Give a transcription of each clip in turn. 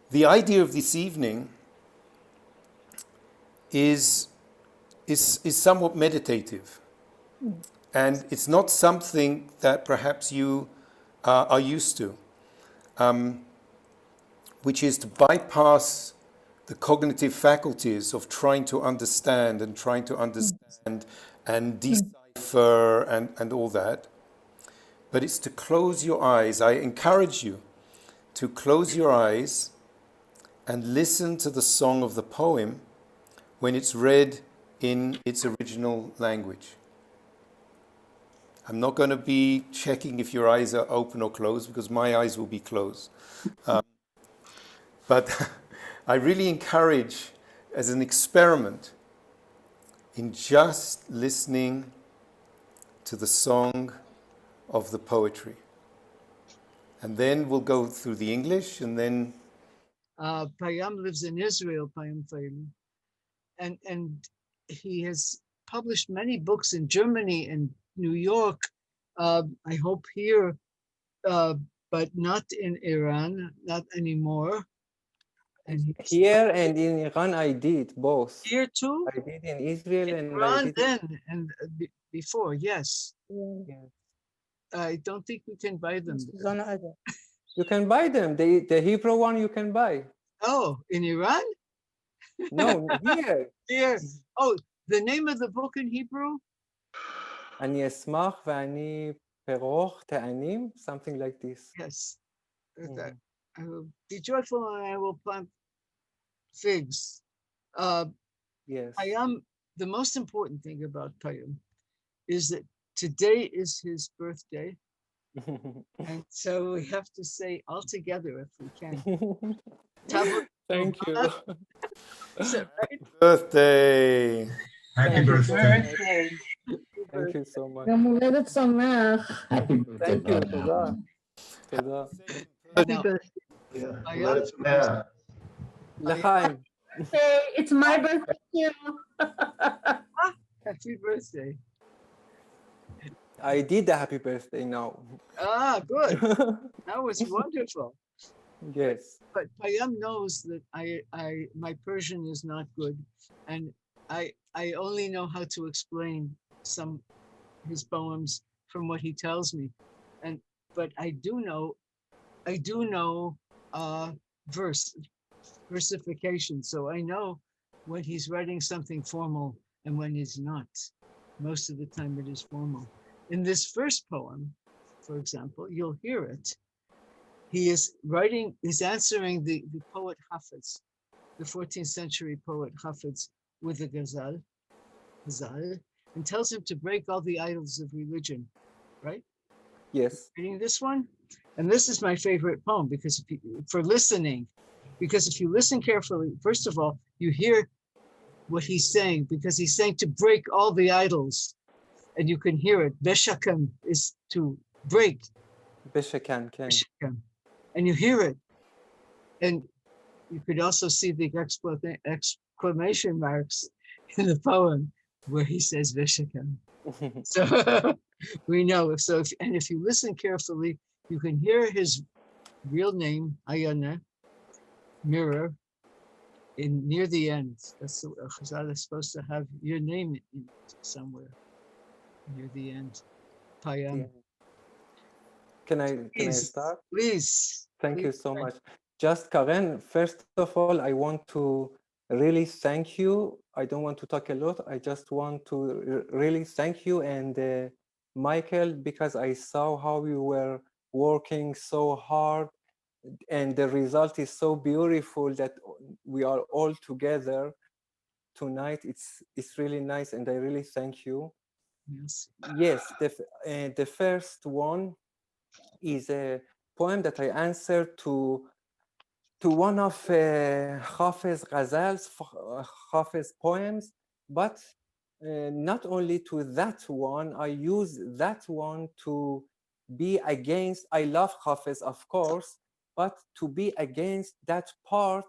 The idea of this evening is somewhat meditative, and it's not something that perhaps you are used to, which is to bypass the cognitive faculties of trying to understand and decipher and all that. But it's to close your eyes. I encourage you to close your eyes and listen to the song of the poem when it's read in its original language. I'm not going to be checking if your eyes are open or closed, because my eyes will be closed. But I really encourage, as an experiment, in just listening to the song of the poetry. And then we'll go through the English, and then... Payam lives in Israel, Payam Feilli, and he has published many books in Germany and New York, I hope here, but not in Iran, not anymore. And here and in Iran, I did both. Here too? I did in Israel in and Iran I did then and before, yes. Yes. I don't think we can buy them. You can buy them. The Hebrew one you can buy. Oh, in Iran? No, here. Here. Oh, the name of the book in Hebrew? אני אשמח ואני פרוך תענים, something like this. Yes. I will be joyful and I will plant figs. Yes. Payam, the most important thing about Payam is that today is his birthday. And so we have to say all together if we can. Thank you. Is that right? Birthday! Happy birthday. Thank you so much. יום הולדת שמח. Thank you. תודה. תודה. Happy birthday. לחיים. Hey, it's my birthday too. Happy birthday. I did the happy birthday now. Ah, good. That was wonderful. Yes. But Payam knows that my Persian is not good, and I only know how to explain his poems from what he tells me, but I do know versification, so I know when he's writing something formal and when he's not. Most of the time it is formal. In this first poem, for example, you'll hear it. He's answering the poet Hafiz, the 14th century poet Hafiz, with a ghazal, and tells him to break all the idols of religion, right? Yes. Reading this one? And this is my favorite poem because if you listen carefully, first of all, you hear what he's saying, because he's saying to break all the idols, and you can hear it. Beshakan is to break. Beshakan. And you hear it. And you could also see the exclamation marks in the poem where he says Beshakan. So we know. If you listen carefully, you can hear his real name, Ayana, mirror, near the end. That's the Chazal is supposed to have your name in it somewhere near the end. Payam. Yeah. Can I start? Please. Thank you so much. Just Karen, first of all, I want to really thank you. I don't want to talk a lot. I just want to really thank you and Michael, because I saw how you were working so hard, and the result is so beautiful that we are all together tonight. It's really nice, and I really thank you. Yes, the first one is a poem that I answered to one of Hafez ghazals, Hafez poems, but not only to that one. I use that one to be against. I love Hafez, of course, but to be against that part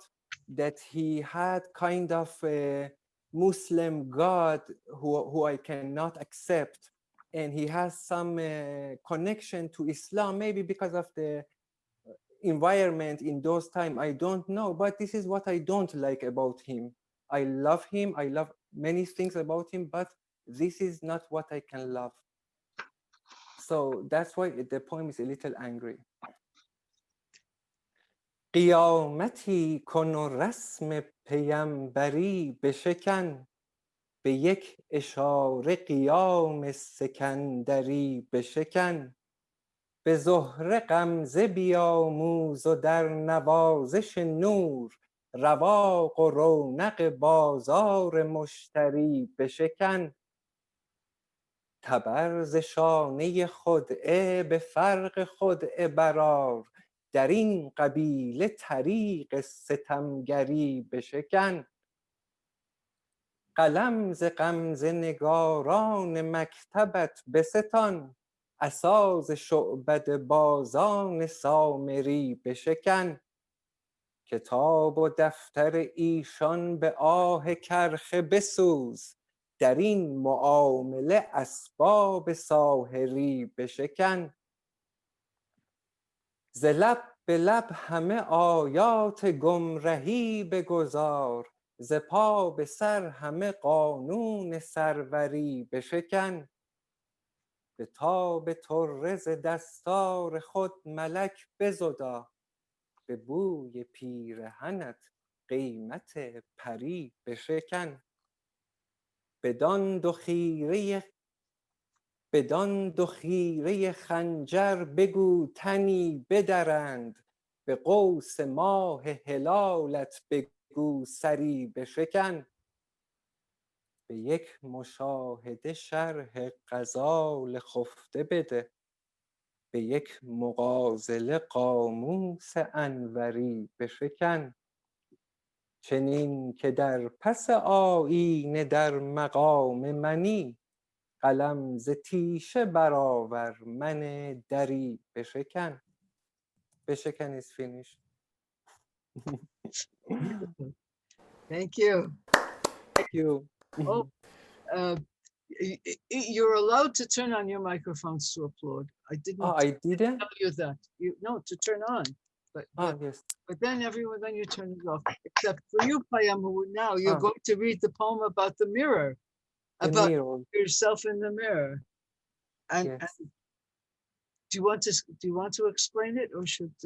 that he had kind of a Muslim God who I cannot accept, and he has some connection to Islam, maybe because of the environment in those time, I don't know, but this is what I don't like about him. I love him, I love many things about him, but this is not what I can love. So that's why the poem is a little angry. قیامتی کن و رسم پیمبری بشکن، به یک اشاره قیام سکندری بشکن، به زهره غمزه بیاموز و در نوازش نور، رواق و رونق بازار مشتری بشکن، تبر ز شانه خدعه به فرق خدعه برآر، در این قبیله طریق ستمگری بشکن، قلم ز غمزه نگاران مکتبت بستان، عصا ز شعبده بازان سامری بشکن، کتاب و دفتر ایشان به آه کرخه بسوز، در این معامله اسباب ساحری بشکن، ز لب به لب همه آیات گمرهی بگزار، ز پا به سر همه قانون سروری بشکن، به تاب طره ز دستار خود ملک بزدا، به بوی پیرهنت قیمت پری بشکن، بدان دو خیره خنجر بگو تنی بدرند، به قوس ماه هلالت بگو سری بشکن، به یک مشاهده شرح غزال خفته بده، به یک مغازله قاموس انوری بشکن، چنین که در پس آیینه در مقام منی، قلم ز تیشه برآور من دری بشکن. بشکن is finished. Beautiful. Thank you. Thank you. Oh, you're allowed to turn on your microphones to applaud. I didn't Oh, I didn't? tell you that. No, to turn on. Oh, yes. But then then you turn it off. Except for you, Payam, who now you're going to read the poem about the mirror, about yourself in the mirror. And, yes. and do you want to explain it, or should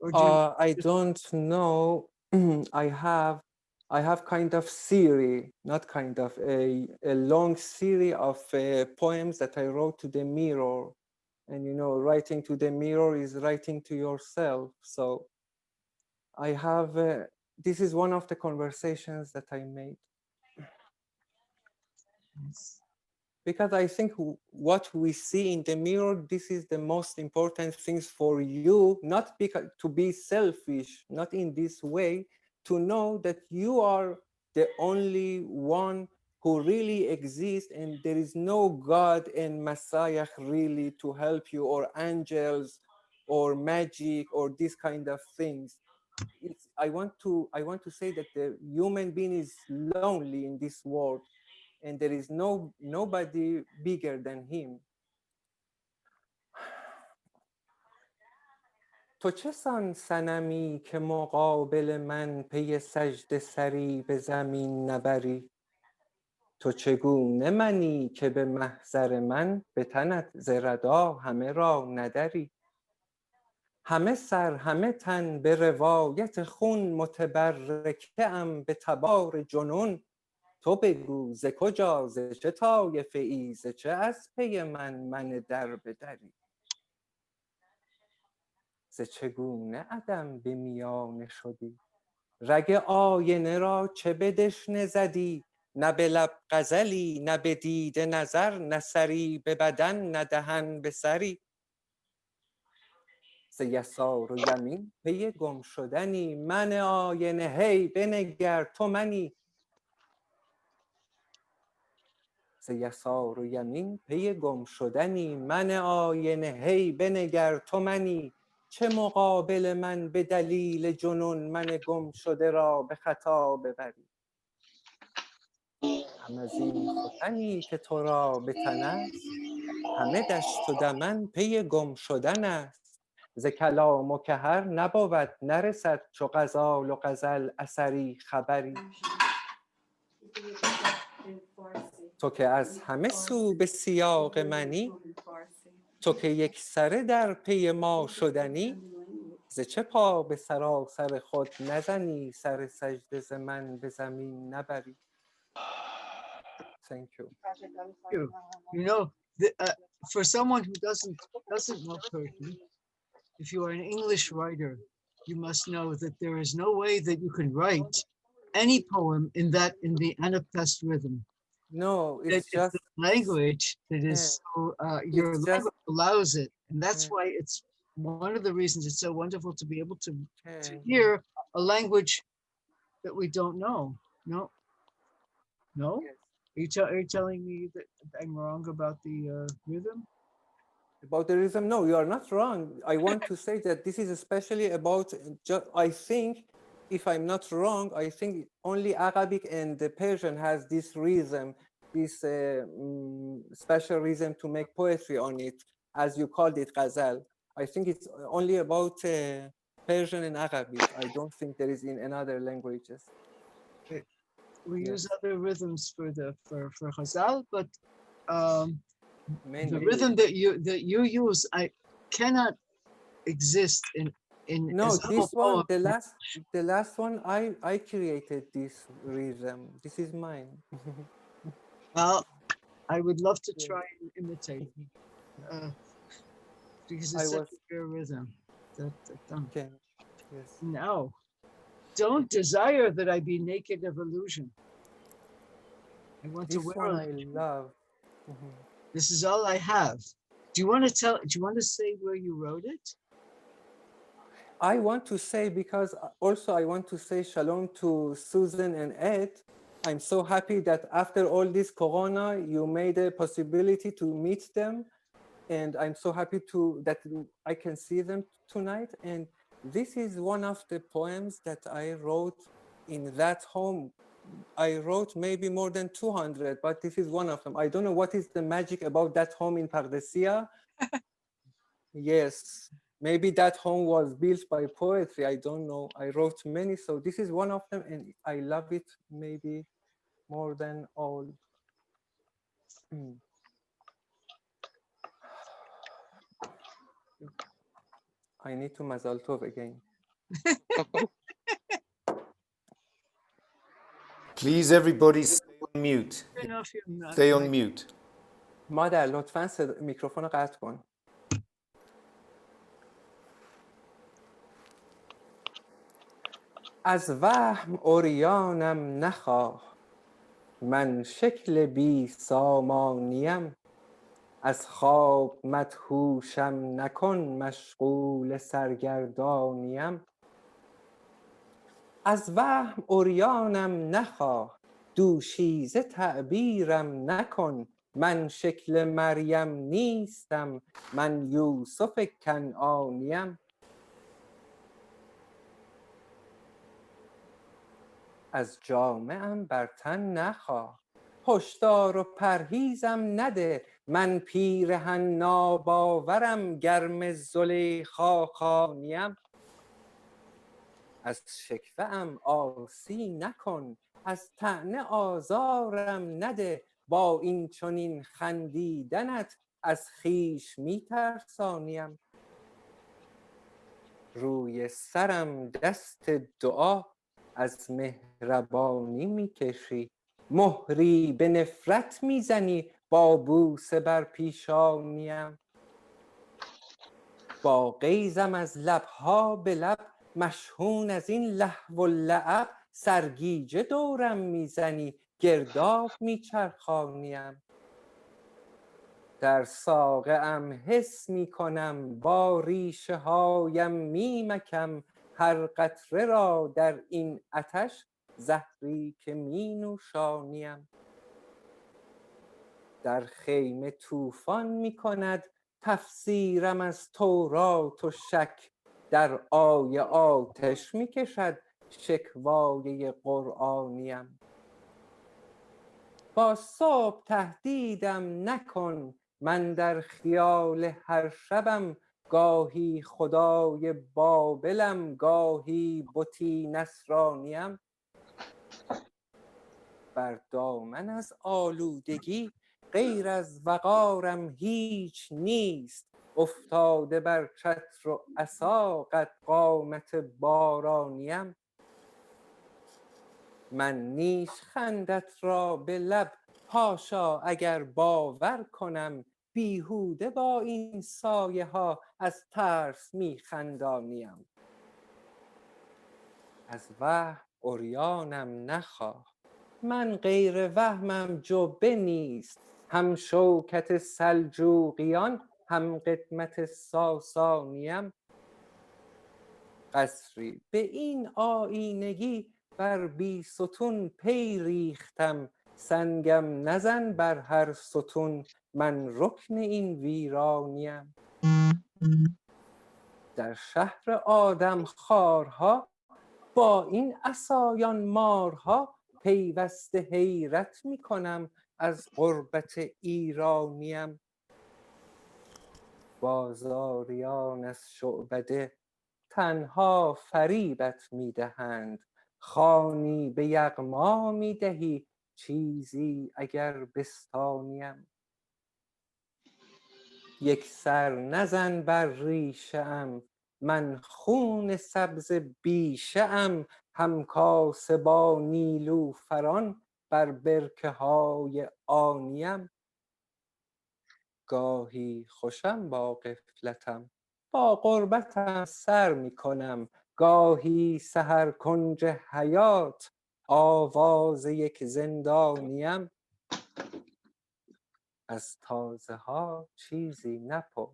or do I don't know. I have kind of series, not kind of a long series of poems that I wrote to the mirror. And you know, writing to the mirror is writing to yourself. So I have, this is one of the conversations that I made. Because I think what we see in the mirror, this is the most important things for you, not because to be selfish, not in this way, to know that you are the only one who really exists, and there is no God and Messiah really to help you, or angels or magic or this kind of things. I want to say that the human being is lonely in this world, and there is nobody bigger than him. تو چه سان صنمی که مقابل من پی سجده سری به زمین نبری؟ تو چگونه منی که به محضر من به تنت ز ردا همه را ندری؟ همه سر همه تن به روایت خون متبرکه ام به تبار جنون، تو بگو ز کجا، ز چه طایفه ای، ز چه از پی من در بدری؟ ز چگونه عدم به میانه شدی، رگ آینه را چه به دشنه زدی؟ نه به لب غزلی، نه به دیده نظر، نه سری به بدن، نه دهن به سری. ز یسار و یمین پی گم شدنی، من آینه هی بنگر تو منی. ز یسار و یمین پی گم شدنی، من آینه هی بنگر تو منی. چه مقابل من به دلیل جنون، من گم شده را به خطا ببری؟ هم از این ختنی که تو را به تن است، همه دشت و دمن پی گم شدن است. ز کلام و کهر نبود نرسد چو غزال و غزل اثری خبری تو که از همه سو به سیاق منی تو که یک سره در پی ما شدنی ز چه پا به سراسر خود نزنی سر سجده ز من به زمین نبری. Thank you. You know, for someone who doesn't know Persian, if you are an English writer, you must know that there is no way that you can write any poem in the Anapest rhythm. No, it's just the language that is so your It's language just- allows it, and that's Yeah. why it's one of the reasons it's so wonderful to be able to Yeah. hear a language that we don't know. No. Yes. Are you telling me that I'm wrong about the rhythm? About the rhythm, no, you are not wrong. I want to say that this is especially about, I think, if I'm not wrong, I think only Arabic and the Persian has this rhythm, this special rhythm to make poetry on it, as you called it, ghazal. I think it's only about Persian and Arabic. I don't think there is in other languages. We Yes. use other rhythms for ghazal, but the Mainly. rhythm that you use, I cannot exist in No, as a this one, poem. the last one, I created this rhythm. This is mine. Well, I would love to Yeah. try and imitate because I it's such was- a pure rhythm. Okay. Yes. Now, don't desire that I be naked of illusion. I want to This wear one a- I love. Mhm. This is all I have. Do you want to say where you wrote it? I want to say, because also I want to say shalom to Susan and Ed. I'm so happy that after all this corona, you made a possibility to meet them. And I'm so happy that I can see them tonight. And this is one of the poems that I wrote in that home. I wrote maybe more than 200, but this is one of them. I don't know what is the magic about that home in Pardesia. Yes, maybe that home was built by poetry. I don't know. I wrote many, so this is one of them, and I love it maybe more than all. I need to Mazal Tov again. Please, everybody, stay on mute. Turn off your Stay on mic. mute. مادر لطفاً میکروفون رو قطع کن. از وهم عریانم نخواه، من شکل بی سامانیم، از خواب مدهوشم نکن مشغول سرگردانیم. از وهم عریانم نخواه، دوشیزه تعبیرم نکن، من شکل مریم نیستم، من یوسف کنعانیم. از جامه‌ام بر تن نخواه، هشدار و پرهیزم نده، من پیرهن ناباورم گرم زلیخا خوانیم. از شکوه‌ام عاصی نکن، از طعنه آزارم نده، با این چنین خندیدنت از خویش می‌ترسانیم. روی سرم دست دعا از مهربانی میکشی، مهری به نفرت میزنی با بوسه بر پیشانیم. با غیظم از لبها به لب مشحون از این لهو و لعب، سرگیجه دورم میزنی گرداب میچرخانیم. در ساقه‌ام حس میکنم با ریشه هایم میمکم، هر قطره را در این آتش زهری که می نوشانیم. در خیمه طوفان میکند تفسیرم از تورات و شک، در آیه آتش میکشد شکوایه قرآنیم. با صبح تهدیدم نکن، من در خیال هر شبم گاهی خدای بابلم گاهی بتی نصرانیم. بر دامن از آلودگی غیر از وقارم هیچ نیست. افتاده بر چتر و عصا قد قامت بارانیم. من نیش خندت را به لب حاشا اگر باور کنم. بیهوده با این سایه ها از ترس میخندانیم. از وهم عریانم نخواه من غیر وهمم جبه نیست. هم شوکت سلجوقیان هم قدمت ساسانیم. قصری به این آیینگی بر بی ستون پی ریختم. سنگم نزن بر هر ستون من رکن این ویرانیم. در شهر آدم خارها با این عصایان مارها پیوسته حیرت می کنم از غربت ایرانیم. بازاریان از شعبده تنها فریبت می دهند. خوانی به یغما می دهی چیزی اگر بستانیم. یک سر نزن بر ریشه ام من خون سبز بیشه ام. همکاسه با نیلوفران بر برکه های آنیم. گاهی خوشم با غفلتم با غربتم سر می کنم. گاهی سحر کنج حیات آواز یک زندانیم. از تازه ها چیزی نپرس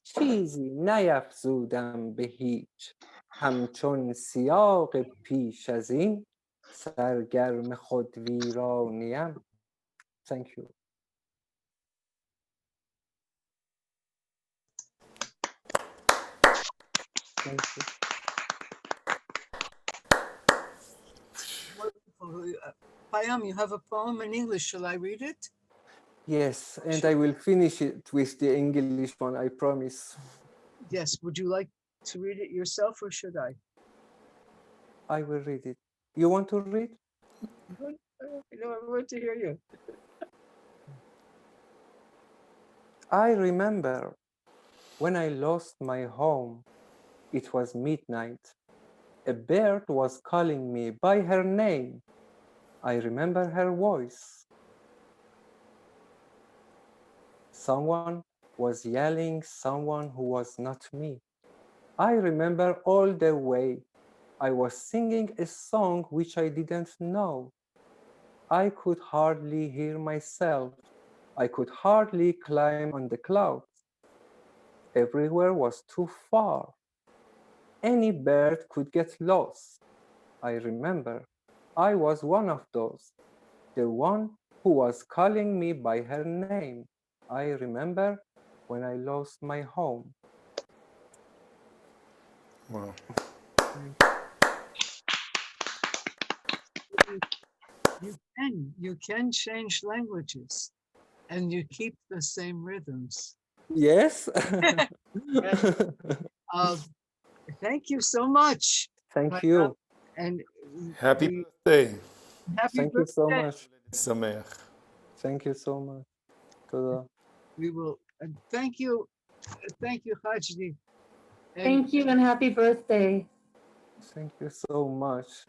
چیزی نیفزودم به هیچ. همچون سیاق پیش از این سرگرم خود ویرانیم. Thank you. Thank you. Payam, you have a poem in English. Shall I read it? Yes, and I will finish it with the English one, I promise. Yes. Would you like to read it yourself or should I? I will read it. You want to read? No, I want to hear you. I remember when I lost my home, it was midnight. A bird was calling me by her name. I remember her voice. Someone was yelling someone who was not me. I remember all the way I was singing a song which I didn't know. I could hardly hear myself. I could hardly climb on the clouds. Everywhere was too far. Any bird could get lost. I remember I was one of those, the one who was calling me by her name. I remember when I lost my home. Wow. You can change languages and you keep the same rhythms. Yes? Thank you so much. Thank you. And Happy birthday. happy Thank you birthday. so much. Sameach. Thank you so much. Toda. We will thank you, Hajdi. Thank you and happy birthday. Thank you so much.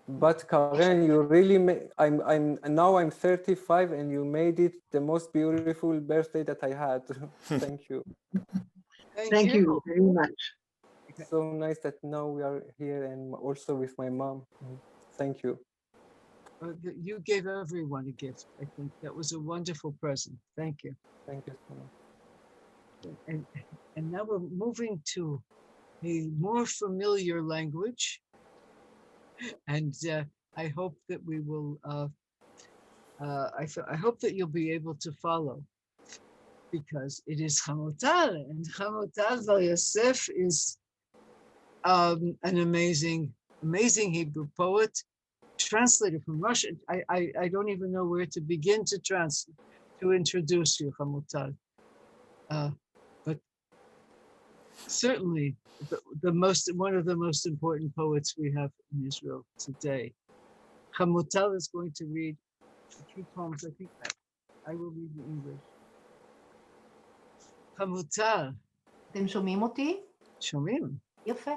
But Karen, you really made, I'm 35 and you made it the most beautiful birthday that I had. Thank you. Thank you very much. It's so nice that now we are here and also with my mom. Thank you. You gave everyone a gift. I think that was a wonderful present. Thank you. Thank you so much. And now we're moving to a more familiar language. And I hope that we will, I hope that you'll be able to follow because it is Hamutal, and Hamutal Bar Yosef is an amazing Hebrew poet, translated from Russian. I don't even know where to begin to introduce you, Hamutal. But certainly one of the most important poets we have in Israel today. Hamutal is going to read a few poems. I think I will read the English. Hamutal. אתם שומעים אותי? שומעים. יפה.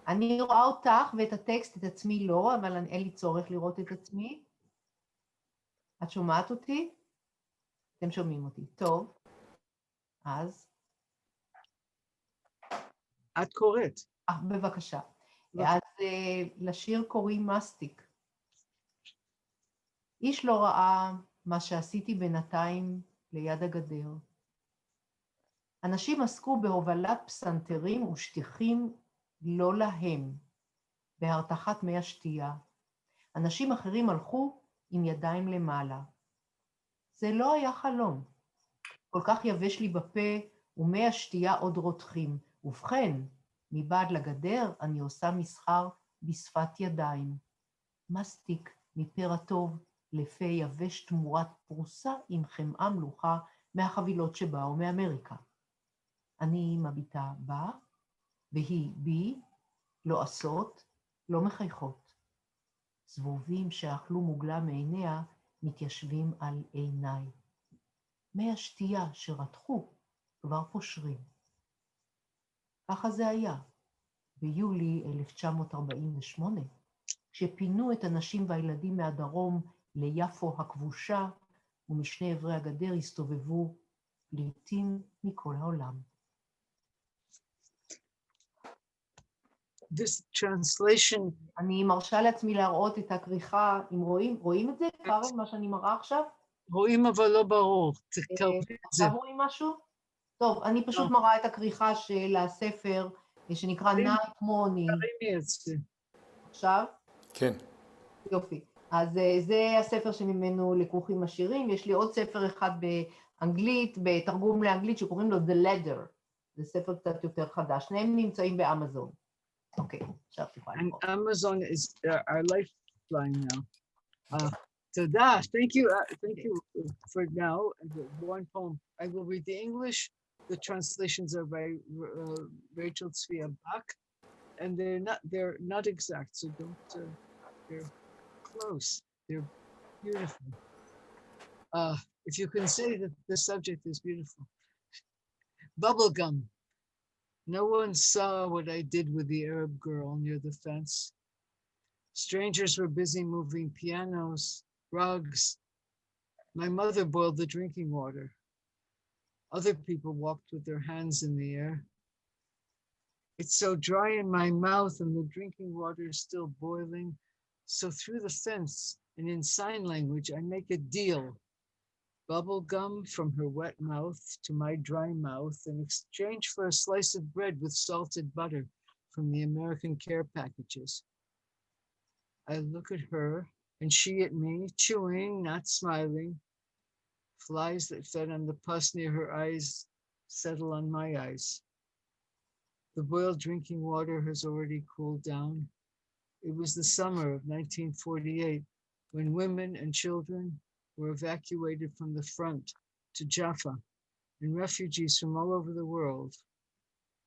אני רואה אותך ואת הטקסט, את עצמי לא, אבל אין לי צורך לראות את עצמי. את שומעת אותי? אתם שומעים אותי. טוב. אז? את קוראת. בבקשה. אז לשיר קוראים מסטיק. איש לא ראה מה שעשיתי בינתיים ליד הגדר. אנשים עסקו בהובלת פסנתרים ושטיחים לא להם, בהרתחת מי השתייה. אנשים אחרים הלכו עם ידיים למעלה. זה לא היה חלום. כל כך יבש לי בפה ומי השתייה עוד רותחים. ובכן, מבעד לגדר אני עושה מסחר בשפת ידיים. מסטיק מפר הטוב לפה יבש תמורת פרוסה עם חמאה מלוכה מהחבילות שבאו מאמריקה. אני מביטה בה, והיא בי, לא עשות, לא מחייכות. זבובים שאכלו מוגלה מעיניה מתיישבים על עיניי. מי השתייה שרתחו כבר פושרים. ככה זה היה, ביולי 1948, כשפינו את הנשים והילדים מהדרום ליפו הכבושה, ומשני עברי הגדר הסתובבו פליטים מכל העולם. This translation, אני מרשה לעצמי להראות את הכריכה, אם רואים את זה, קארן, מה שאני מראה עכשיו? רואים אבל לא ברור. תקרבי את זה. עכשיו רואים משהו? טוב, אני פשוט מראה את הכריכה של הספר שנקרא Night Morning. תרימי את זה. עכשיו? כן. יופי. אז זה הספר שממנו לקוחים השירים. יש לי עוד ספר אחד באנגלית, בתרגום לאנגלית, שקוראים לו The Ladder. זה ספר קצת יותר חדש. שניהם נמצאים באמזון. אוקיי, עכשיו תוכל לראות. Amazon is our lifeline now. תודה, thank you for now. One poem. I will read the English. The translations are by Rachel Tzvia Bach, and they're not exact, so don't. They're close. They're beautiful. If you can say that the subject is beautiful. Bubblegum. No one saw what I did with the Arab girl near the fence. Strangers were busy moving pianos, rugs. My mother boiled the drinking water. Other people walked with their hands in the air. It's so dry in my mouth and the drinking water is still boiling. So through the fence and in sign language, I make a deal. Bubble gum from her wet mouth to my dry mouth in exchange for a slice of bread with salted butter from the American care packages. I look at her and she at me, chewing, not smiling. Flies that fed on the pus near her eyes settle on my eyes. The boiled drinking water has already cooled down. It was the summer of 1948 when women and children were evacuated from the front to Jaffa, and refugees from all over the world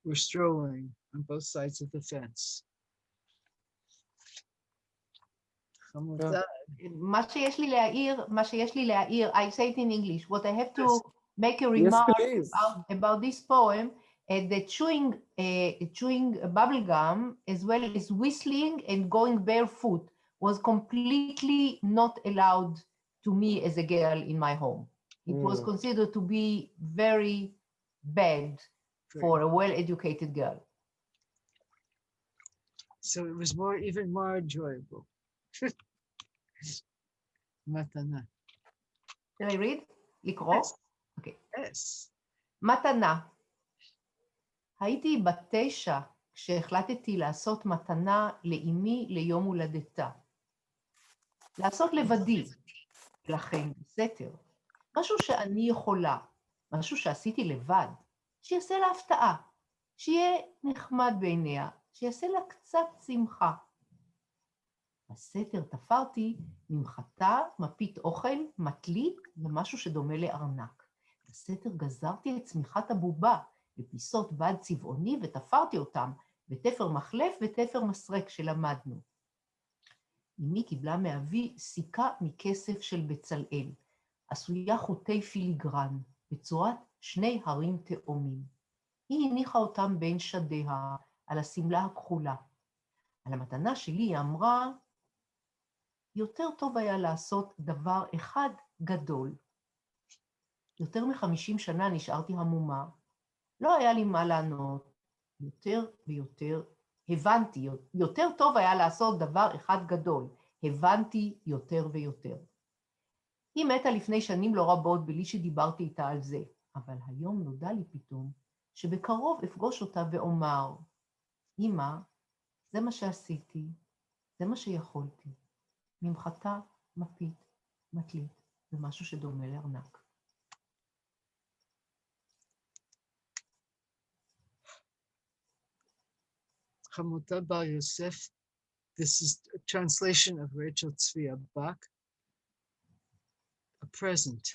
were strolling on both sides of the fence. מה שיש לי להעיר, I say it in English, what I have to make a Yes, remark please. about this poem, that chewing bubble gum as well as whistling and going barefoot was completely not allowed to me as a girl in my home. It was considered to be very bad for a well-educated girl. So it was even more enjoyable. מתנה. Can I read? לקרוא? Yes. Okay. Yes. מתנה. הייתי בת 9 כשהחלטתי לעשות מתנה לאמי ליום הולדתה. לעשות לבדי, לכן בסתר. משהו שאני יכולה, משהו שעשיתי לבד, שיעשה לה הפתעה, שיהיה נחמד בעיניה, שיעשה לה קצת שמחה. בסתר תפרתי ממחטה, מפית אוכל, מטלית ומשהו שדומה לארנק. בסתר גזרתי את צמיחת הבובה ופיסות בד צבעוני ותפרתי אותם, ותפר מחלף ותפר מסרק שלמדנו. אמי קיבלה מאבי סיכה מכסף של בצלאל, עשויה חוטי פיליגרן, בצורת שני הרים תאומים. היא הניחה אותם בין שדיה, על השמלה הכחולה. על המתנה שלי היא אמרה, יותר טוב היה לעשות דבר אחד גדול. יותר מ50 שנה נשארתי המומה, לא היה לי מה לענות, יותר ויותר הבנתי, יותר טוב היה לעשות דבר אחד גדול, הבנתי יותר ויותר. היא מתה לפני שנים לא רבות בלי שדיברתי איתה על זה, אבל היום נודע לי פתאום שבקרוב אפגוש אותה ואומר, אמא, זה מה שעשיתי, זה מה שיכולתי. ממחטה, מפית, מטלית, זה משהו שדומה לארנק. Hamutal Bar Yosef. This is a translation of Rachel Tzvi Bach, a present.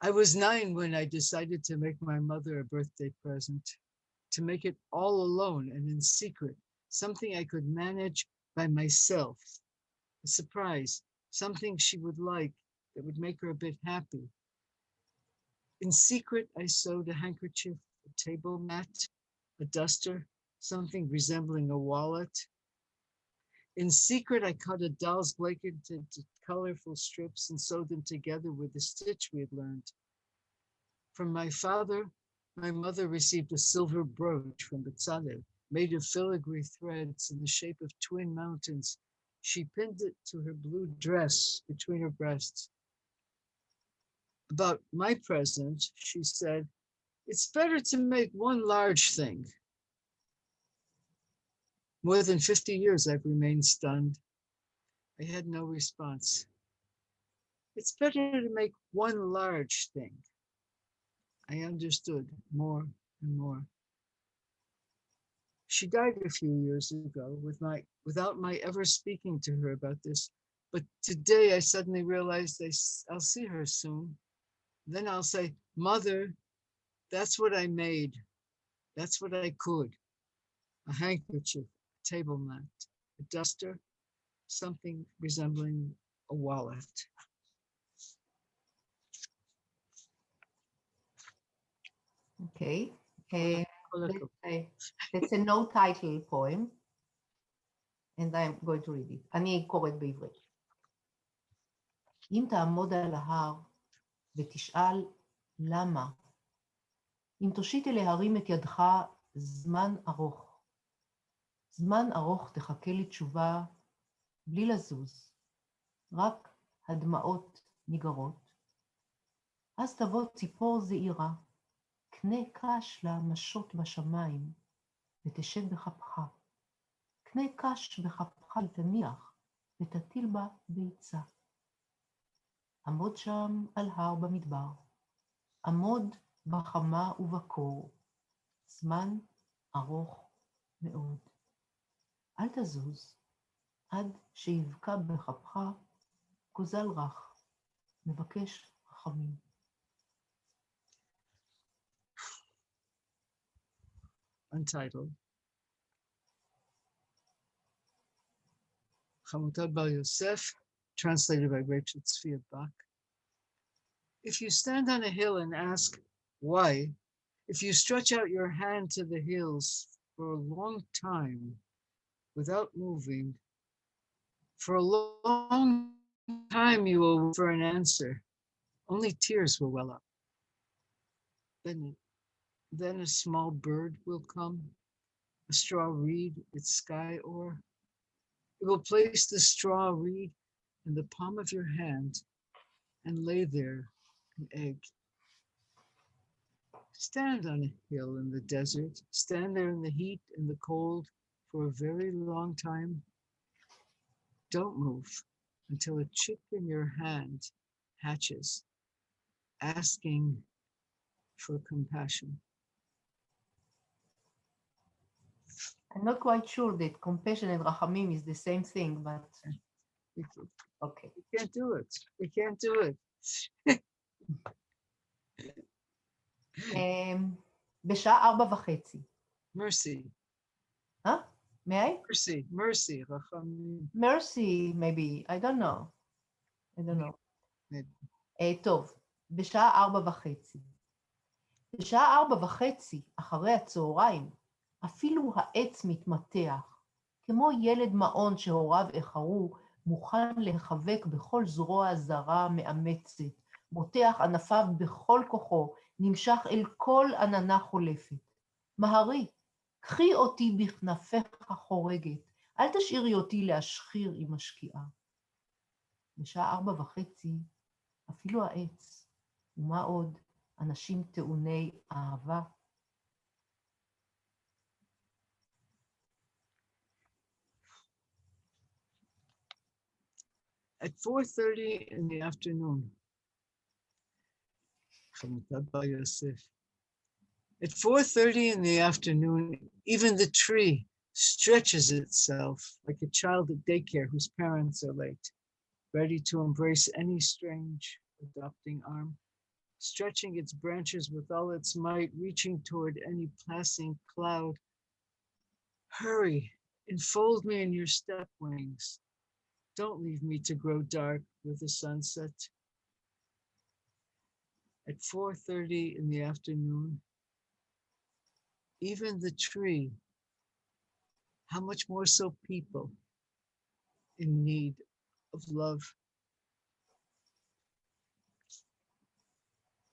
I was 9 when I decided to make my mother a birthday present, to make it all alone and in secret, something I could manage by myself, a surprise, something she would like that would make her a bit happy. In secret, I sewed a handkerchief, a table mat, a duster, something resembling a wallet. In secret, I cut a doll's blanket into colorful strips and sewed them together with the stitch we had learned. From my father, my mother received a silver brooch from Bezalel, made of filigree threads in the shape of twin mountains. She pinned it to her blue dress between her breasts. About my present, she said, it's better to make one large thing. More than 50 years I've remained stunned. I had no response. It's better to make one large thing. I understood more and more. She died a few years ago without my ever speaking to her about this. But today I suddenly realized I'll see her soon. Then I'll say, Mother, that's what I made. That's what I could. A handkerchief, a table mat, a duster, something resembling a wallet. Okay. It's a no title poem, and I'm going to read it. אני קוראת בעברית. אם תעמוד על ההר ותשאל למה, אם תושיט אל ההרים את ידך זמן ארוך תחכה לתשובה בלי לזוז, רק הדמעות ניגרות. אז תבוא ציפור זעירה, קנה קש למשות בשמיים, ותשב בחפך. קנה קש בחפך תניח, ותטיל בה ביצה. עמוד שם על הר במדבר, עמוד בחמה ובקור, זמן ארוך מאוד. אל תזוז, עד שיבקע בחפך גוזל רך, מבקש רחמים. Untitled. Hamutal Bar Yosef, translated by Rachel Tzvi Bach. If you stand on a hill and ask why, if you stretch out your hand to the hills for a long time without moving, for a long time you will wait for an answer. Only tears will well up. Then a small bird will come, a straw reed, its sky oar. It will place the straw reed in the palm of your hand and lay there an egg. Stand on a hill in the desert, stand there in the heat and the cold for a very long time. Don't move until a chip in your hand hatches, asking for compassion. I'm not quite sure that compassion and rachamim is the same thing, but okay. We can't do it. We can't do it. בשעה 4:30. Mercy. Huh? May I? Mercy. Mercy. רחמים. Mercy, maybe. I don't know. I don't know. Maybe. טוב, בשעה 4:30. בשעה 4:30, אחרי הצהריים, אפילו העץ מתמתח, כמו ילד מעון שהוריו איחרו, מוכן להיחבק בכל זרוע זרה מאמצת, מותח ענפיו בכל כוחו, נמשך אל כל עננה חולפת. מהרי, קחי אותי בכנפך חורגת, אל תשאירי אותי להשחיר עם משקיעה. בשעה 4:30, אפילו העץ, ומה עוד, אנשים טעוני אהבה. At 4:30 in the afternoon, Hamutal Bar Yosef. At 4:30 in the afternoon, even the tree stretches itself like a child at daycare whose parents are late, ready to embrace any strange adopting arm, stretching its branches with all its might, reaching toward any passing cloud. Hurry, enfold me in your step wings. Don't leave me to grow dark with the sunset. At 4:30 in the afternoon, even the tree, how much more so people in need of love.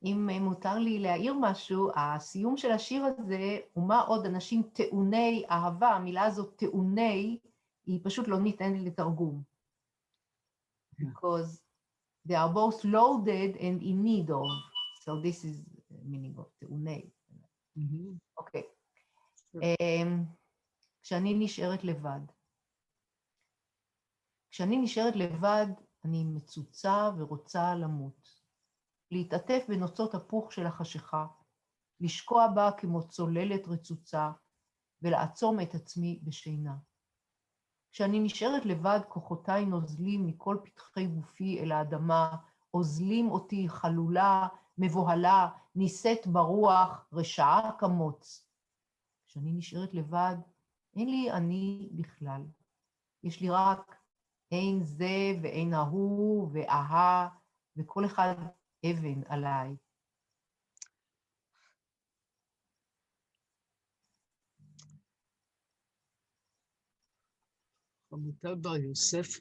אם מותר לי להעיר משהו, הסיום של השיר הזה, ומה עוד אנשים טעוני אהבה, המילה הזאת טעוני, היא פשוט לא ניתנת לתרגום. Because they are both loaded and in need of. So this is the meaning of טעוני. אוקיי. כשאני נשארת לבד. כשאני נשארת לבד, אני מצוצה ורוצה למות. להתעטף בנוצות הפוך של החשיכה, לשקוע בה כמו צוללת רצוצה, ולעצום את עצמי בשינה. כשאני נשארת לבד, כוחותיי נוזלים מכל פתחי גופי אל האדמה, אוזלים אותי חלולה, מבוהלה, נישאת ברוח, רשעה כמוץ. כשאני נשארת לבד, אין לי אני בכלל. יש לי רק אין זה ואין ההוא ואהה, וכל אחד אבן עליי. Hamutal Bar Yosef,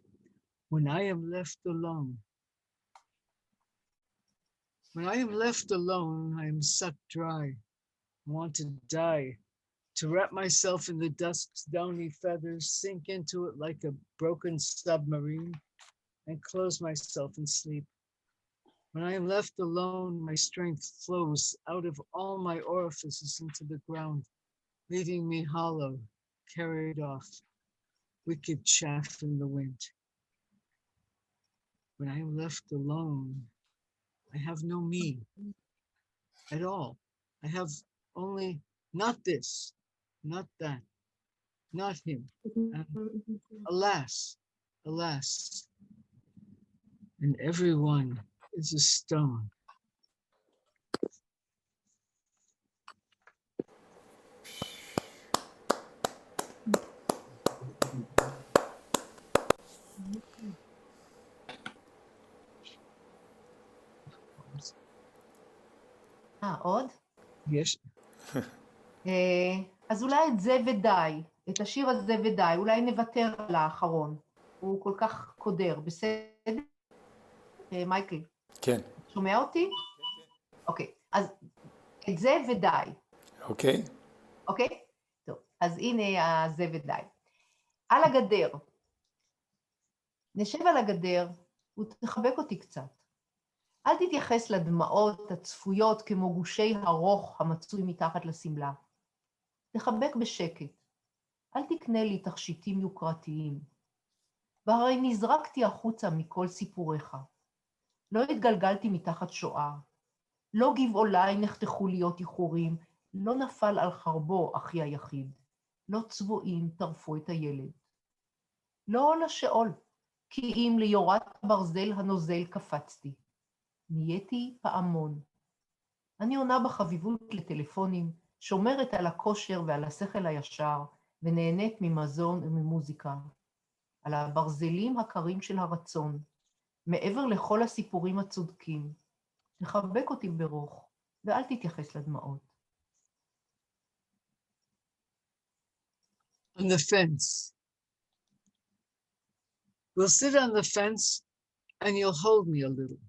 when I am left alone. When I am left alone, I am sucked dry. I want to die, to wrap myself in the dusk's downy feathers, sink into it like a broken submarine, and close myself in sleep. When I am left alone, my strength flows out of all my orifices into the ground, leaving me hollow, carried off, wicked chaff in the wind. When I am left alone, I have no me at all. I have only not this, not that, not him. And alas, alas, and everyone is a stone. עוד? יש. אז אולי את זה ודי, את השיר הזה ודי, אולי נוותר על האחרון. הוא כל כך קודר, בסדר? מייקל. כן. שומע אותי? אוקיי, אז את זה ודי. אוקיי. אוקיי? טוב, אז הנה זה ודי. על הגדר. נשב על הגדר ותחבק אותי קצת. אל תתייחס לדמעות הצפויות כמו גושי הרוך המצוי מתחת לסמלה. תחבק בשקט. אל תקנה לי תכשיטים יוקרתיים. והרי נזרקתי החוצה מכל סיפוריך. לא התגלגלתי מתחת שואה. לא גבעולי נחתכו להיות איחורים. לא נפל על חרבו אחי היחיד. לא צבועים טרפו את הילד. לא לשאול, כי אם ליורת ברזל הנוזל קפצתי. נהייתי פעמון. אני עונה בחביבות לטלפונים, שומרת על הכושר ועל השכל הישר, ונהנית ממזון וממוזיקה. על הברזלים הקרים של הרצון, מעבר לכל הסיפורים הצודקים. תחבק אותי ברוך, ואל תתייחס לדמעות. On the fence. We'll sit on the fence and you'll hold me a little.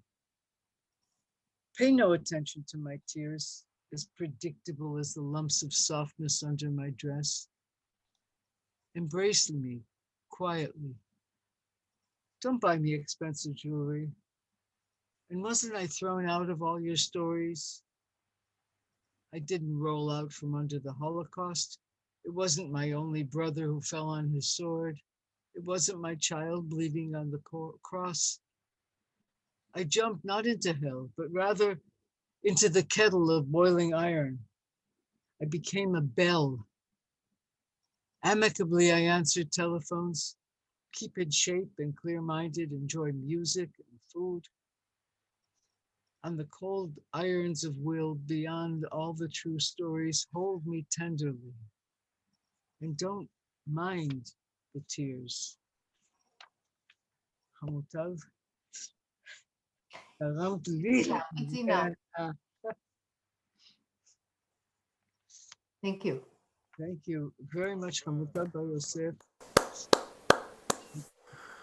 Pay no attention to my tears, as predictable as the lumps of softness under my dress. Embrace me quietly. Don't buy me expensive jewelry. And wasn't I thrown out of all your stories? I didn't roll out from under the Holocaust. It wasn't my only brother who fell on his sword. It wasn't my child bleeding on the cross. I jumped not into hell, but rather into the kettle of boiling iron. I became a bell. Amicably, I answered telephones, keep in shape and clear-minded, enjoy music and food. On the cold irons of will, beyond all the true stories, hold me tenderly. And don't mind the tears. Hamutal. It's enough. Thank you. Thank you very much, Hamutal Bar Yosef.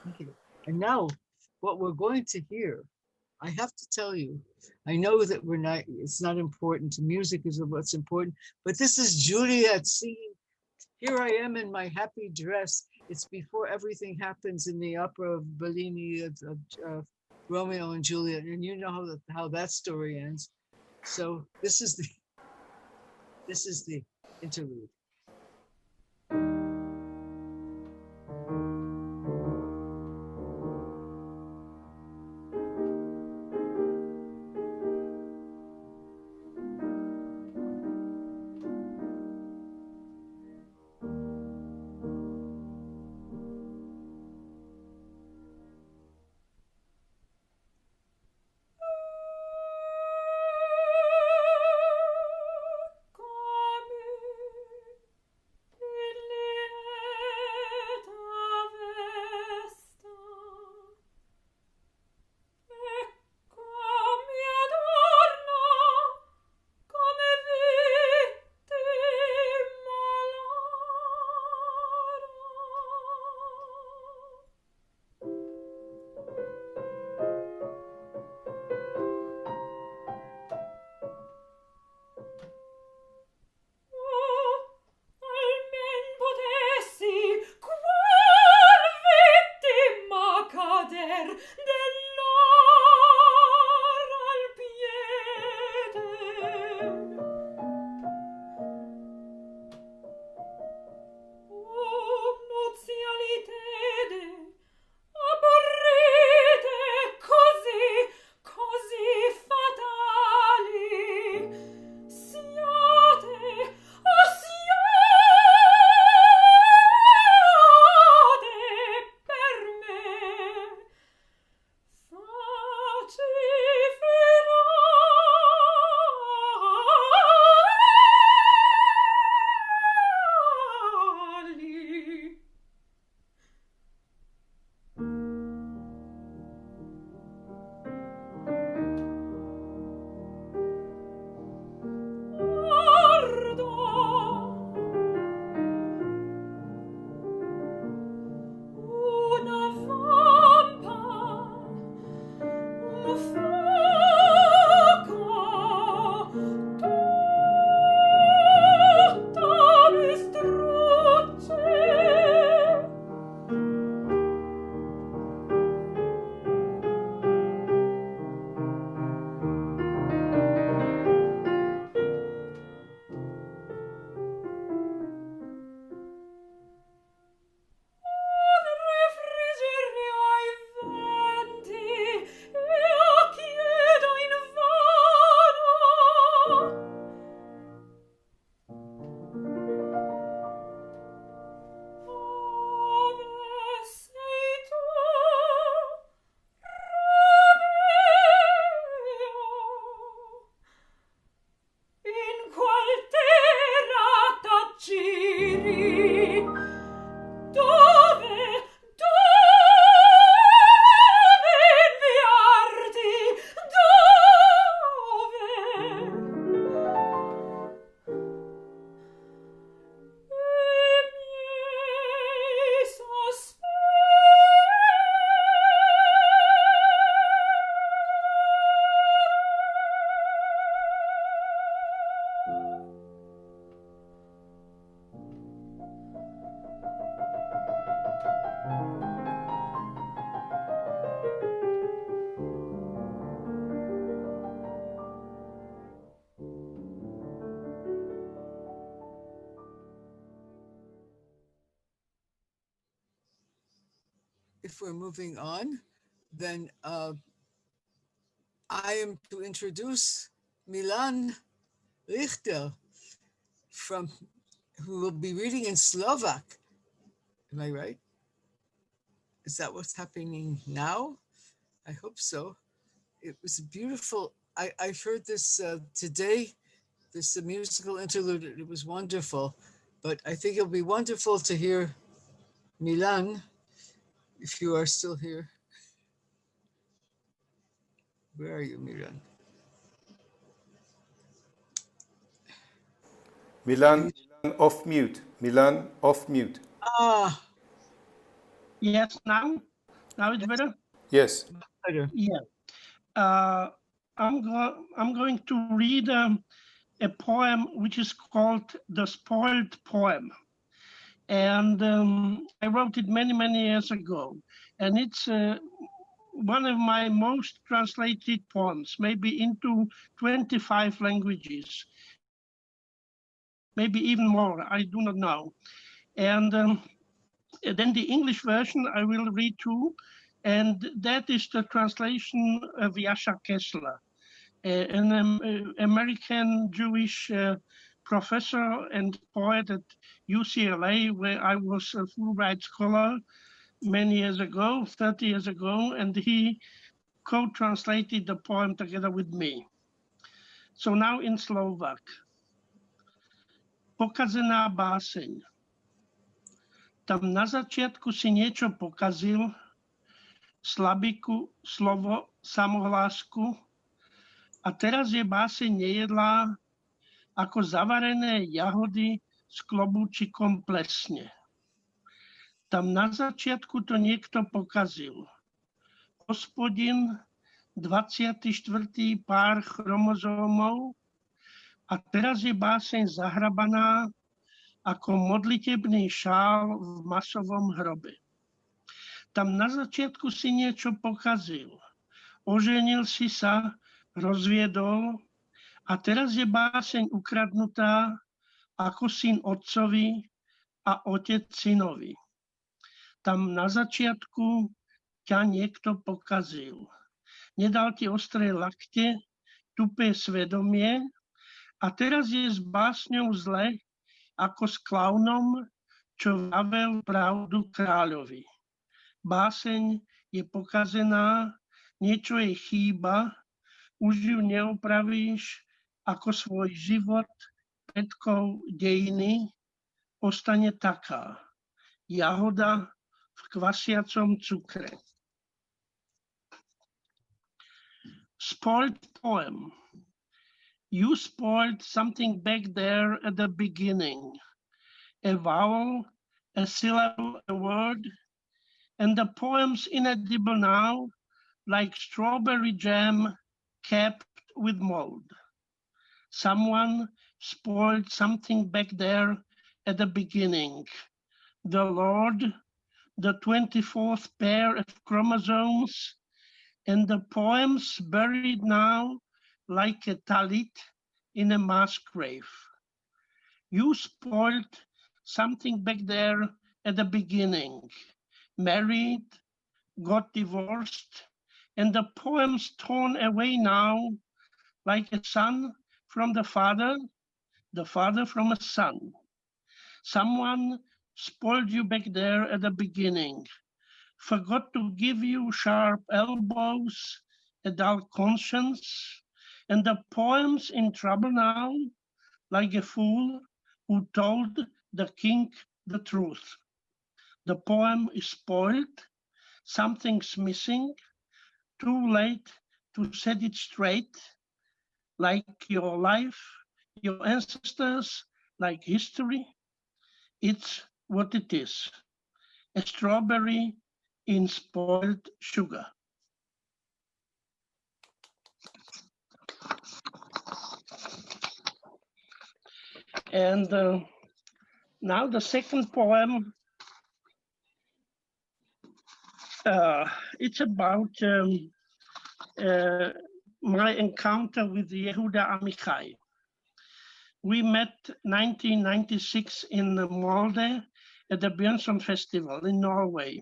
Thank you. And now, what we're going to hear, I have to tell you, I know that it's not important. Music is what's important, but this is Juliet singing. Here I am in my happy dress. It's before everything happens in the opera of Bellini of Romeo and Juliet, and you know how that story ends. So this is the interlude. Come if we're moving on, then I am to introduce Milan Richter, who will be reading in Slovak. Am I right? Is that what's happening now? I hope so. It was beautiful. I've heard this today, this musical interlude. It was wonderful. But I think it'll be wonderful to hear Milan, if you are still here. Where are you, Milan? Milan, off mute. Milan, off mute. Ah, Yes, now it's better. Yes. better. Yeah. I'm going to read a poem which is called "The Spoiled Poem," and I wrote it many years ago, and it's one of my most translated poems, maybe into 25 languages, maybe even more. I do not know, and then the English version I will read too, and that is the translation of Yasha Kessler, an American Jewish professor and poet at UCLA, where I was a Fulbright scholar many years ago, 30 years ago, and he co-translated the poem together with me. So now in Slovak. Pokazená báseň. Tam na začiatku si niečo pokazil, slabiku, slovo, samohlásku, a teraz je báseň nejedlá, ako zavarené jahody s klobúčikom plesne. Tam na začiatku to niekto pokazil. Hospodin, 24. pár chromozómov, a teraz je báseň zahrabaná ako modlitebný šál v masovom hrobe. Tam na začiatku si niečo pokazil. Oženil si sa, rozviedol, a teraz je báseň ukradnutá ako syn otcovi a otec synovi. Tam na začiatku ťa niekto pokazil. Nedal ti ostré lakte, tupé svedomie, a teraz je s básňou zle ako s klaunom, čo vravel pravdu kráľovi. Báseň je pokazená, niečo jej chýba, už ju neopravíš, ako svoj život, predkov dejiny, ostane taká. Jahoda v kvasiacom cukre. Spoiled poem. You spoiled something back there at the beginning. A vowel, a syllable, a word, and the poem's inedible now, like strawberry jam capped with mold. Someone spoiled something back there at the beginning. The Lord, the 24th pair of chromosomes, and the poem's buried now like a talit in a mass grave. You spoiled something back there at the beginning. Married, got divorced, and the poem's torn away now like a son from the father from a son. Someone spoiled you back there at the beginning, forgot to give you sharp elbows, a dull conscience, and the poem's in trouble now, like a fool who told the king the truth. The poem is spoiled, something's missing, too late to set it straight, like your life, your ancestors, like history. It's what it is, a strawberry in spoiled sugar. And now the second poem, it's about my encounter with Yehuda Amichai. We met 1996 in Molde at the Björnsson Festival in Norway.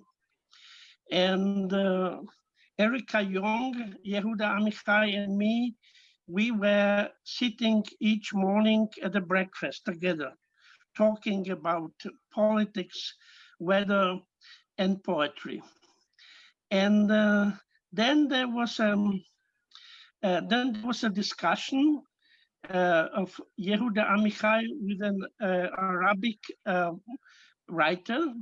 And Erika Young, Yehuda Amichai, and me, we were sitting each morning at the breakfast together, talking about politics, weather, and poetry. And then there was a discussion of Yehuda Amichai with an Arabic writer,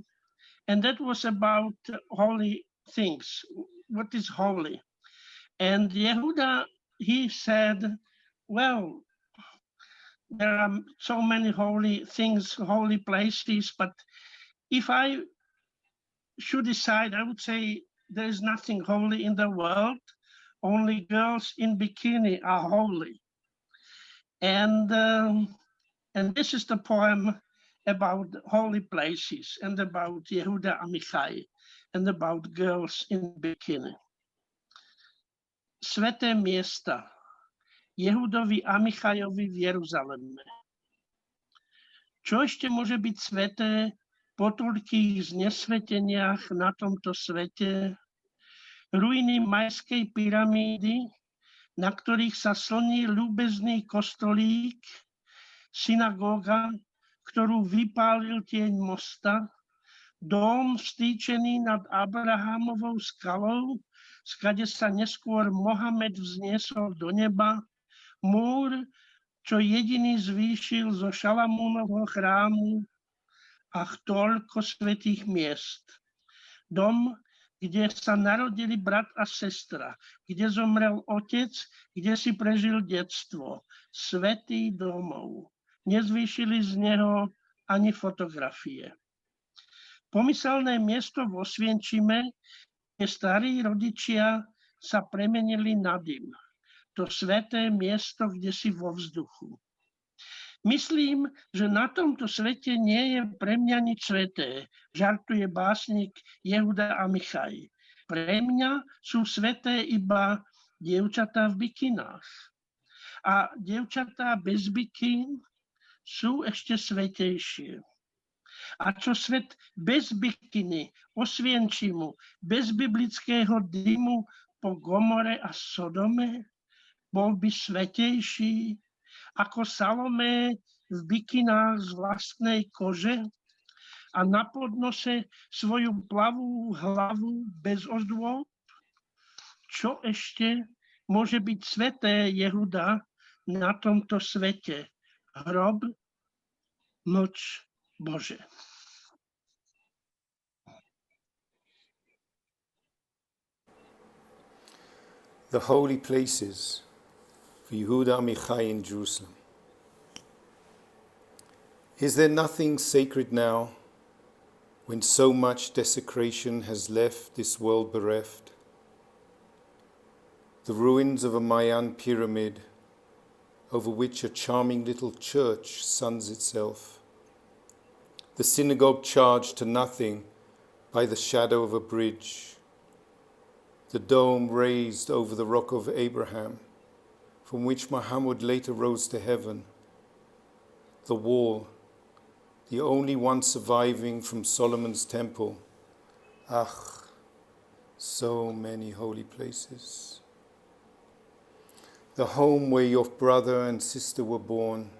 and that was about holy things. What is holy? And Yehuda, he said, well, there are so many holy things, holy places, but if I should decide, I would say there is nothing holy in the world. Only girls in bikini are holy. And this is the poem about holy places and about Yehuda Amichai and about girls in bikini. Sveté miesta Jehudovi Amichajovi v Jeruzaleme. Čo ešte môže byť sveté po toľkých znesveteniach na tomto svete? Ruiny majskej pyramídy, na ktorých sa slní ľúbezný kostolík, synagóga, ktorú vypálil tieň mosta, dom vstýčený nad Abrahamovou skalou, skade sa neskôr Mohamed vzniesol do neba, múr, čo jediný zvýšil zo Šalamúnovho chrámu, ach toľko svätých miest. Dom, kde sa narodili brat a sestra, kde zomrel otec, kde si prežil detstvo. Svätý domov. Nezvýšili z neho ani fotografie. Pomyselné miesto v Osvienčime, kde starí rodičia sa premenili na dym. To sväté miesto, kde si vo vzduchu. Myslím, že na tomto svete nie je pre mňa nič sveté, žartuje básnik Jehuda Amichai. Pre mňa sú sveté iba dievčatá v bikinách. A dievčatá bez bikín sú ešte svätejšie. A čo svet bez bikiny, Osvienčimu, bez biblického dymu po Gomore a Sodome? Bol by svätejší ako Salomé v bikinách z vlastnej kože a na podnose svoju plavú hlavu bez ozdôb? Čo ešte môže byť sveté, Jehuda, na tomto svete? Hrob, mlč Bože. The holy places for Yehuda Amichai in Jerusalem. Is there nothing sacred now when so much desecration has left this world bereft? The ruins of a Mayan pyramid over which a charming little church suns itself. The synagogue charged to nothing by the shadow of a bridge. The dome raised over the rock of Abraham, from which Muhammad later rose to heaven. The wall, the only one surviving from Solomon's temple. Ach, so many holy places. The home where your brother and sister were born,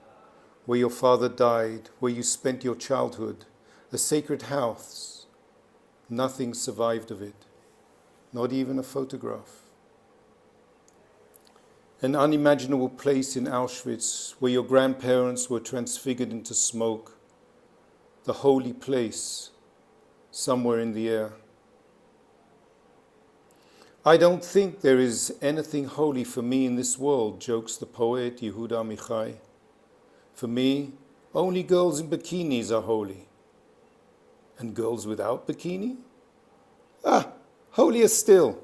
where your father died, where you spent your childhood, a sacred house. Nothing survived of it, not even a photograph. An unimaginable place in Auschwitz where your grandparents were transfigured into smoke, the holy place somewhere in the air. I don't think there is anything holy for me in this world, jokes the poet Yehuda Amichai. For me, only girls in bikinis are holy. And girls without bikini? Holier still.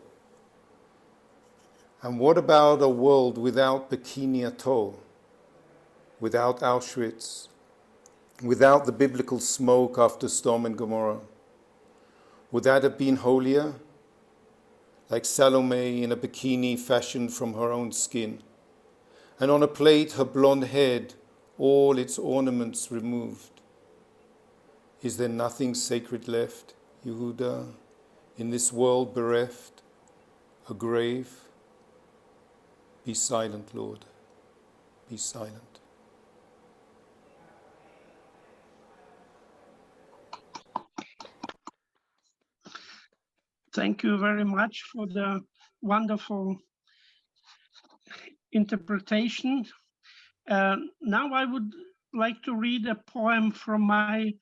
And what about a world without bikini at all? Without Auschwitz? Without the biblical smoke after Sodom and Gomorrah? Would that have been holier? Like Salome in a bikini fashioned from her own skin, and on a plate her blonde head, all its ornaments removed. Is there nothing sacred left, Yehuda, in this world bereft, a grave. Be silent, Lord, be silent. Thank you very much for the wonderful interpretation. Now I would like to read a poem from my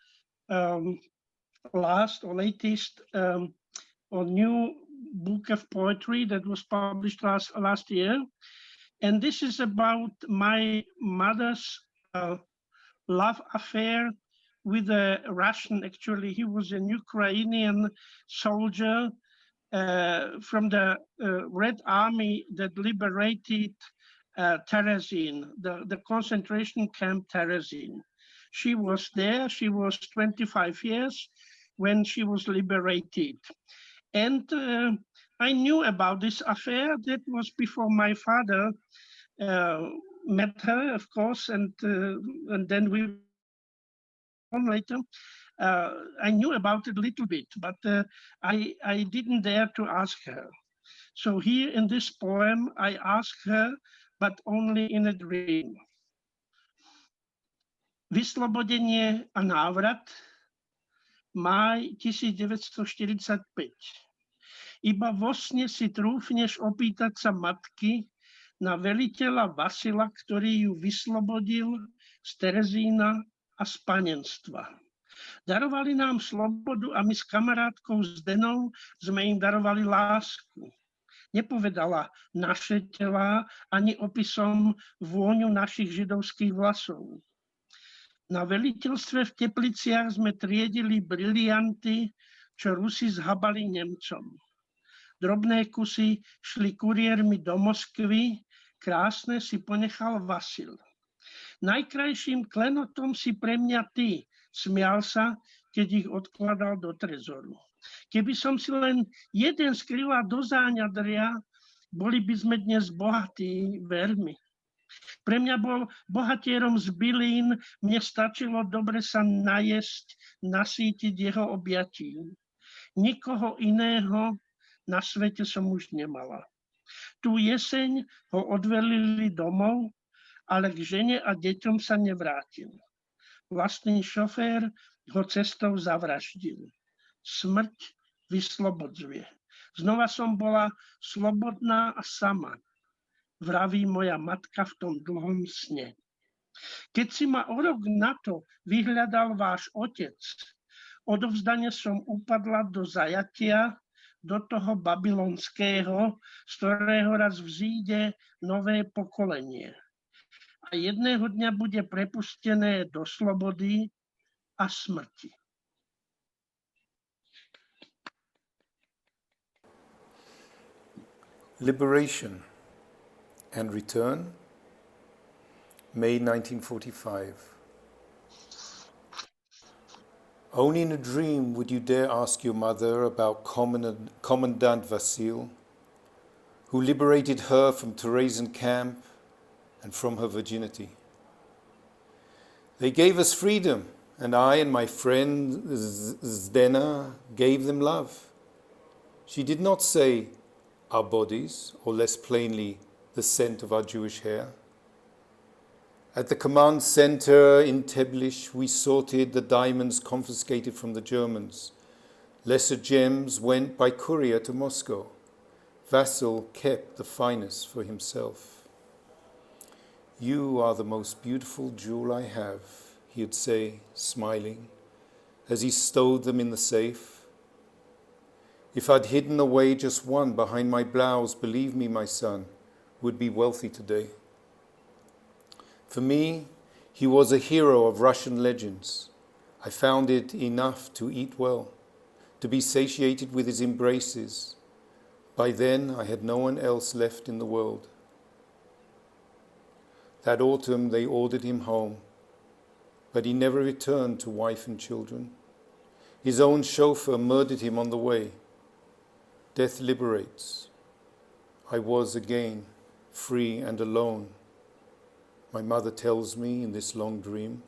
last or latest or new book of poetry that was published last year. And this is about my mother's love affair with a Russian. Actually, he was an Ukrainian soldier from the Red Army that liberated Terezin, the concentration camp Terezin. She was there, she was 25 years when she was liberated. And I knew about this affair. That was before my father met her, of course, and then we on later. I knew about it a little bit, but I didn't dare to ask her. So here in this poem, I asked her, but only in a dream. Vyslobodenie a návrat, máj 1945. Iba vo sne si trúfneš opýtať sa matky na veliteľa Vasila, ktorý ju vyslobodil z Terezína a z panenstva. Darovali nám slobodu a my s kamarátkou Zdenou sme im darovali lásku. Nepovedala naše telá ani opisom vôňu našich židovských vlasov. Na veliteľstve v Tepliciach sme triedili brilianty, čo Rusi zhabali Nemcom. Drobné kusy šli kuriérmi do Moskvy, krásne si ponechal Vasil. Najkrajším klenotom si pre mňa ty, smial sa, keď ich odkladal do trezoru. Keby som si len jeden skryla do záňadria, boli by sme dnes bohatí, ver mi. Pre mňa bol bohatierom z bylín, mne stačilo dobre sa najesť, nasýtiť jeho objatím. Nikoho iného na svete som už nemala. Tú jeseň ho odvelili domov, ale k žene a deťom sa nevrátil. Vlastný šofér ho cestou zavraždil. Smrť vyslobodzuje. Znova som bola slobodná a sama, vraví moja matka v tom dlhom sne. Keď si ma o rok na to vyhľadal váš otec, odovzdane som upadla do zajatia, do toho babylonského, z ktorého raz vzíde nové pokolenie. A jedného dňa bude prepustené do slobody a smrti. Liberation and Return, May 1945. Only in a dream would you dare ask your mother about Commandant Vasil, who liberated her from Terezin camp and from her virginity. They gave us freedom, and I and my friend Zdena gave them love. She did not say our bodies, or less plainly, the scent of our Jewish hair. At the command center in Teblish, we sorted the diamonds confiscated from the Germans. Lesser gems went by courier to Moscow. Vasil kept the finest for himself. You are the most beautiful jewel I have, he would say, smiling, as he stowed them in the safe. If I'd hidden away just one behind my blouse, believe me, my son, would be wealthy today. For me, he was a hero of Russian legends. I found it enough to eat well, to be satiated with his embraces. By then, I had no one else left in the world. That autumn, they ordered him home, but he never returned to wife and children. His own chauffeur murdered him on the way. Death liberates. I was again free and alone. My mother tells me in this long dream.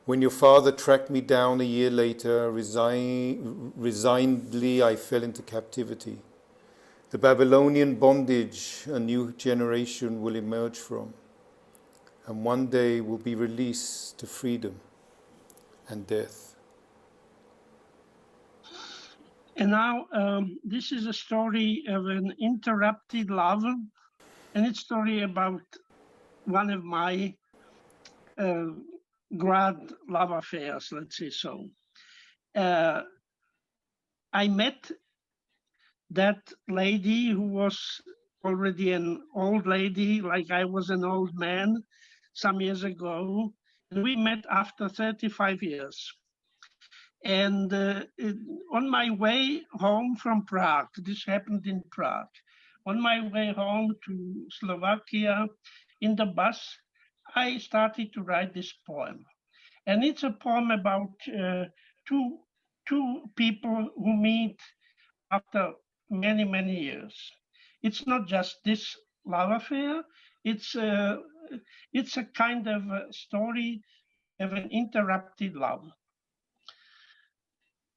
When your father tracked me down a year later, resignedly I fell into captivity. The Babylonian bondage a new generation will emerge from, and one day will be released to freedom and death. And now this is a story of an interrupted love, and it's a story about one of my grand love affairs, let's say so. I met that lady who was already an old lady, like I was an old man some years ago, and we met after 35 years. And on my way home from Prague, this happened in Prague, on my way home to Slovakia in the bus, I started to write this poem. And it's a poem about two people who meet after many, many years. It's not just this love affair, it's a kind of a story of an interrupted love.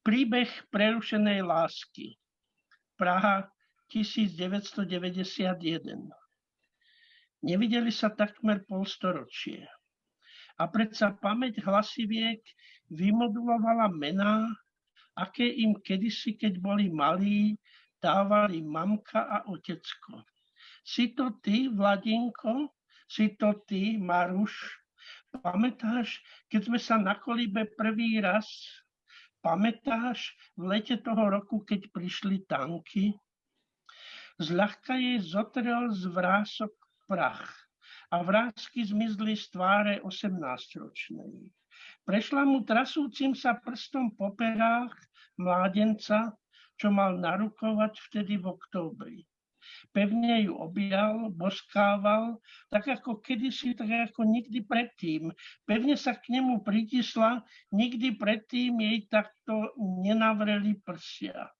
Príbeh prerušenej lásky. Praha 1991. Nevideli sa takmer polstoročie. A predsa pamäť hlasiviek vymodulovala mená, aké im kedysi, keď boli malí, dávali mamka a otecko. Si to ty, Vladinko? Si to ty, Maruš? Pamätáš, keď sme sa na kolíbe prvý raz? Pamätáš v lete toho roku, keď prišli tanky? Zľahka jej zotrel z vrások prach a vrásky zmizli z tváre 18-ročnej. Prešla mu trasúcim sa prstom po perách mládenca, čo mal narukovať vtedy v októbri. Pevne ju objal, boskával, tak ako kedysi, tak ako nikdy predtým. Pevne sa k nemu pritisla, nikdy predtým jej takto nenavreli prsia.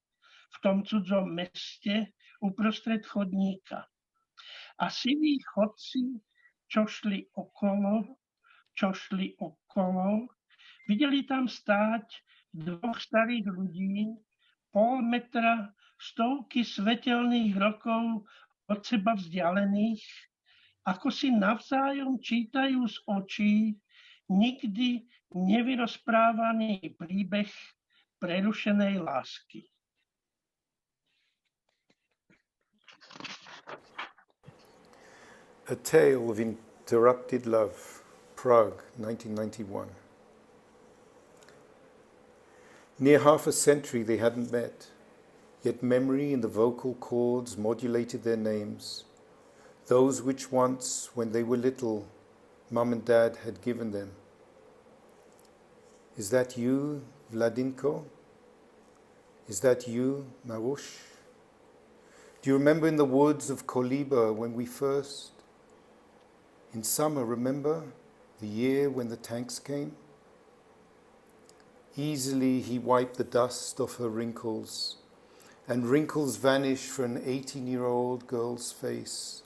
V tom cudzom meste, uprostred chodníka. A siví chodci, čo šli okolo, videli tam stáť dvoch starých ľudí, pol metra, stovky svetelných rokov od seba vzdialených, ako si navzájom čítajú z očí nikdy nevyrozprávaný príbeh prerušenej lásky. A Tale of Interrupted Love, Prague, 1991. Near half a century they hadn't met, yet memory in the vocal cords modulated their names, those which once, when they were little, Mum and Dad had given them. Is that you, Vladinko? Is that you, Marush? Do you remember in the woods of Koliba when we first? In summer, remember the year when the tanks came? Easily he wiped the dust off her wrinkles, and wrinkles vanished for an 18-year-old girl's face.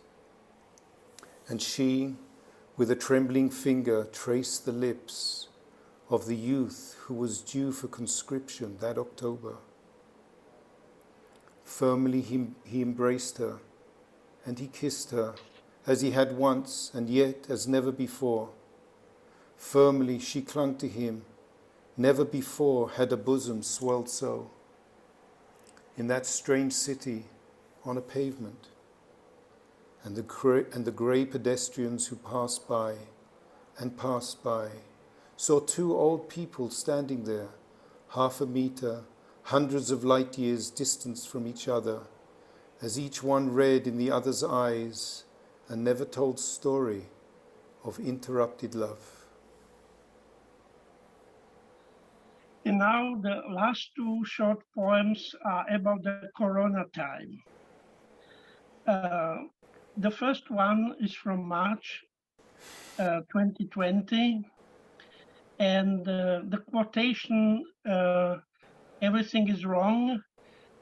And she, with a trembling finger, traced the lips of the youth who was due for conscription that October. Firmly he embraced her, and he kissed her, as he had once, and yet as never before. Firmly she clung to him. Never before had a bosom swelled so. In that strange city, on a pavement, and the grey pedestrians who passed by, saw two old people standing there, half a meter, hundreds of light years distance from each other, as each one read in the other's eyes a never-told story of interrupted love. And now the last two short poems are about the Corona time. The first one is from March 2020, and the quotation, everything is wrong,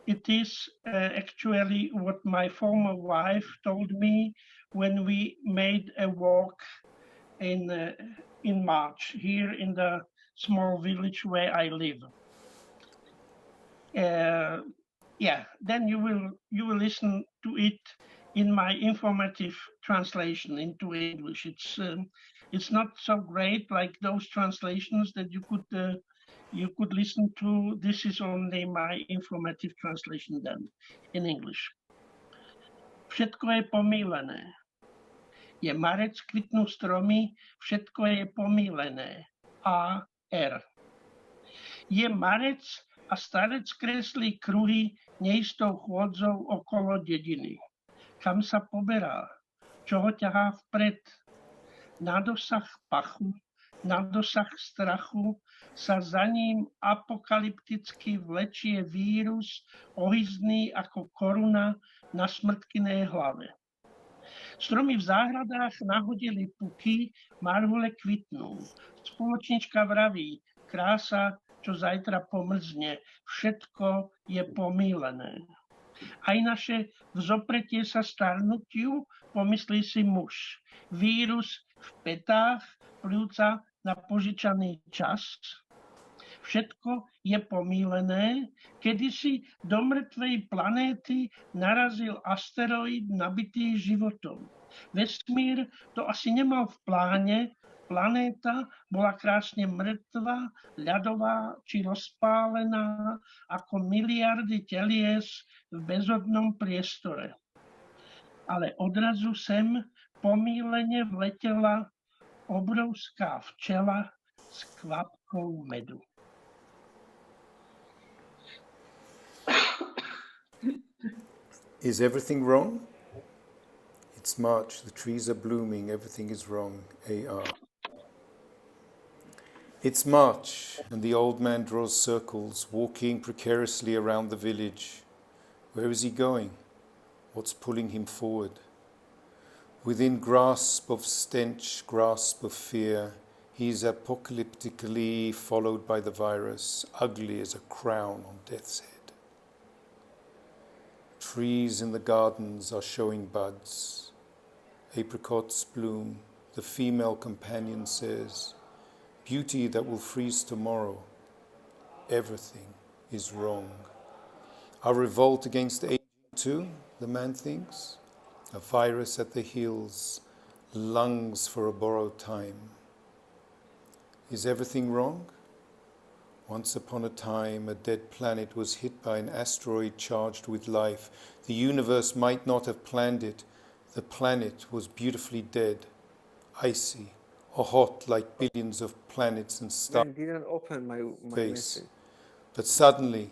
it is actually what my former wife told me when we made a walk in March here in the small village where I live. Then you will listen to it in my informative translation into English. It's not so great like those translations that you could listen to. This is only my informative translation then in English. Všetko je pomílené. Je marec, kvitnú stromy, všetko je pomílené. A.R. Je marec a starec kreslí kruhy neistou chôdzou okolo dediny. Kam sa poberá? Čo ho ťahá vpred? Na dosah pachu, na dosah strachu sa za ním apokalypticky vlečie vírus, ohyzný ako koruna na smrtkinej hlave. Stromy v záhradách nahodili puky, marhule kvitnú. Spoločnička vraví, krása, čo zajtra pomrzne, všetko je pomílené. Aj naše vzopretie sa starnutiu, pomyslí si muž. Vírus v petách, pľúca na požičaný čas. Všetko je pomílené, kedysi do mŕtvej planéty narazil asteroid nabitý životom. Vesmír to asi nemal v pláne, planéta bola krásne mŕtva, ľadová či rozpálená ako miliardy telies v bezodnom priestore. Ale odrazu sem pomílene vletela obrovská včela s kvapkou medu. Is everything wrong? It's March, the trees are blooming, everything is wrong. A.R. It's March, and the old man draws circles, walking precariously around the village. Where is he going? What's pulling him forward? Within grasp of stench, grasp of fear, he is apocalyptically followed by the virus, ugly as a crown on death's head. Trees in the gardens are showing buds. Apricots bloom. The female companion says, beauty that will freeze tomorrow. Everything is wrong. Our revolt against aging too, the man thinks. A virus at the heels, lungs for a borrowed time. Is everything wrong? Once upon a time, a dead planet was hit by an asteroid charged with life. The universe might not have planned it. The planet was beautifully dead, icy, or hot like billions of planets and stars. I didn't open my Space. message. But suddenly,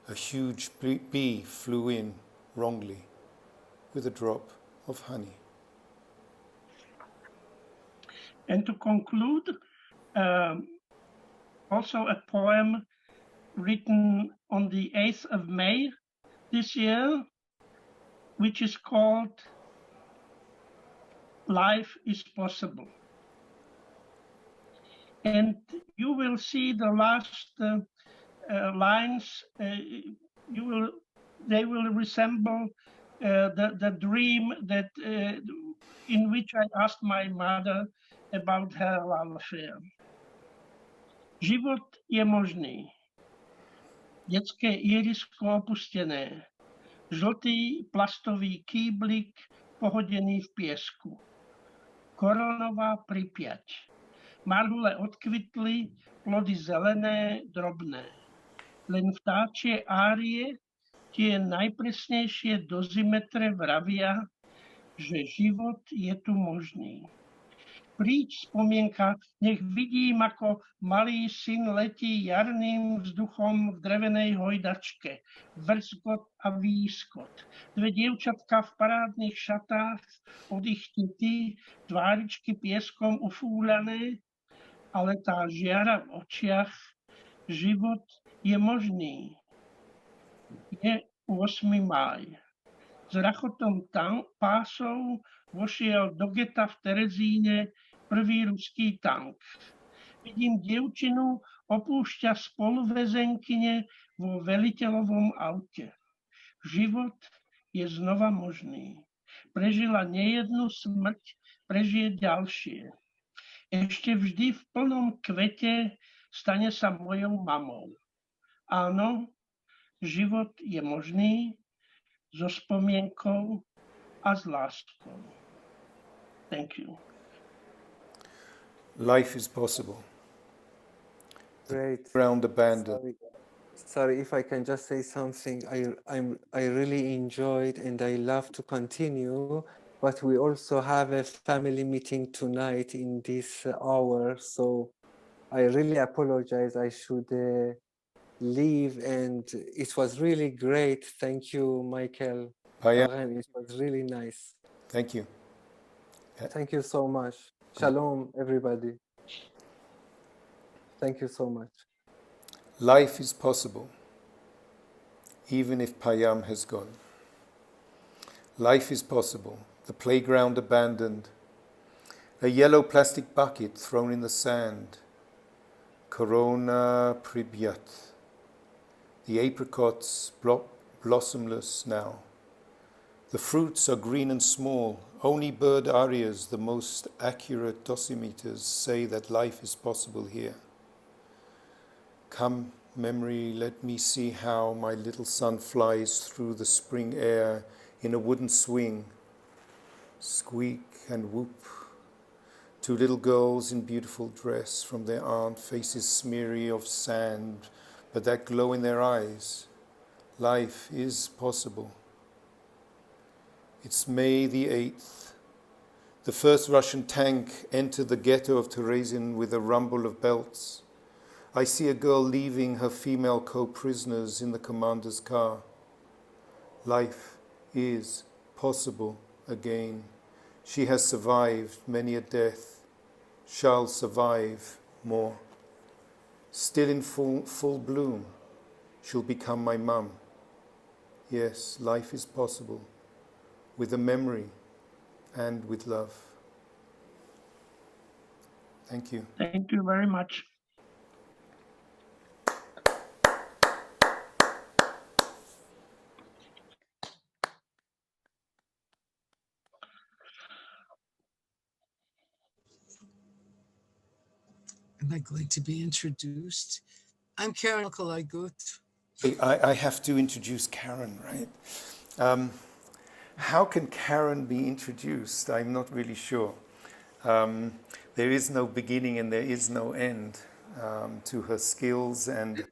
a huge bee flew in wrongly with a drop of honey. And to conclude, also a poem written on the 8th of May this year, which is called Life is Possible. And you will see the last lines, they will resemble the dream that in which I asked my mother about her love affair. Život je možný. Detské irisko opustené. Žltý plastový kýblik pohodený v piesku. Koronová Pripiať. Marhule odkvitli, plody zelené, drobné. Len vtáčie árie, tie najpresnejšie dozimetre vravia, že život je tu možný. Príď, spomienka, nech vidím, ako malý syn letí jarným vzduchom v drevenej hojdačke. Vrzgot a výskot. Dve dievčatka v parádnych šatách, oddychnutí, tváričky pieskom ufúľané, ale tá žiara v očiach, život je možný. Je 8. máj. S rachotom pásov vošiel do geta v Terezíne prvý ruský tank. Vidím dievčinu, opúšťa spoluväzenkyne vo veliteľovom aute. Život je znova možný. Prežila nejednu smrť, prežije ďalšie. Ešte vždy v plnom kvete stane sa mojou mamou. Áno, život je možný so spomienkou a s láskou. Thank you. Life is possible. Great. Ground abandoned. Sorry if I can just say something. I really enjoyed and I love to continue, but we also have a family meeting tonight in this hour, so I really apologize. I should leave, and it was really great. Thank you, Michael. Payam, Karen, it was really nice. thank you. Thank you so much. Shalom, everybody. Thank you so much. Life is possible, even if Payam has gone. Life is possible. The playground abandoned. A yellow plastic bucket thrown in the sand. Corona Pripyat. The apricots blossomless now. The fruits are green and small. Only bird arias, the most accurate dosimeters, say that life is possible here. Come, memory, let me see how my little son flies through the spring air in a wooden swing. Squeak and whoop. Two little girls in beautiful dress, from their aunt, faces smeary of sand, but that glow in their eyes. Life is possible. It's May the 8th. The first Russian tank entered the ghetto of Terezin with a rumble of belts. I see a girl leaving her female co-prisoners in the commander's car. Life is possible again. She has survived many a death, shall survive more. Still in full bloom, she'll become my mum. Yes, life is possible, with a memory and with love. Thank you. Thank you very much. Am I going to be introduced? I'm Karen Alkalay-Gut. I have to introduce Karen, right? How can Karen be introduced? I'm not really sure. There is no beginning and there is no end to her skills and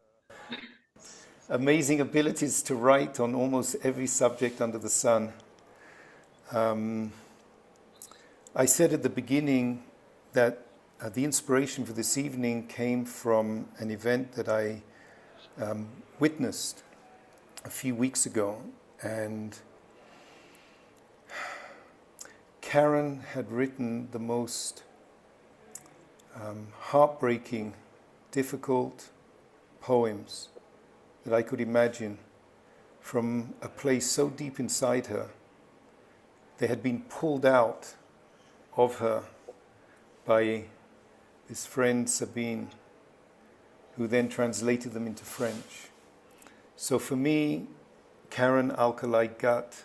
amazing abilities to write on almost every subject under the sun. I said at the beginning that the inspiration for this evening came from an event that I witnessed a few weeks ago, and Karen had written the most heartbreaking, difficult poems that I could imagine from a place so deep inside her. They had been pulled out of her by this friend Sabine, who then translated them into French. So for me, Karen Alkalay-Gut,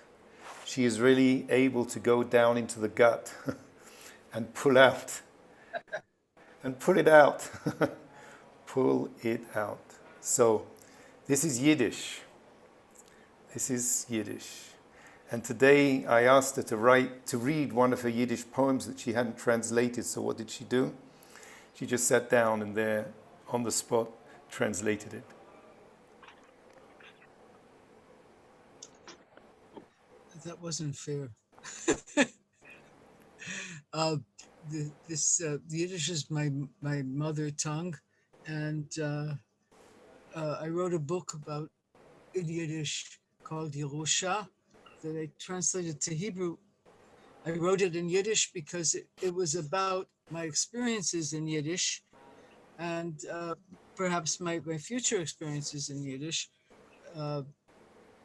she is really able to go down into the gut and pull out, and pull it out, pull it out. So this is Yiddish. This is Yiddish. And today I asked her to read one of her Yiddish poems that she hadn't translated. So what did she do? She just sat down and there, on the spot, translated it. That wasn't fair. Yiddish is my mother tongue, and I wrote a book about in Yiddish called Yerusha that I translated to Hebrew. I wrote it in Yiddish because it was about my experiences in Yiddish and perhaps my future experiences in Yiddish.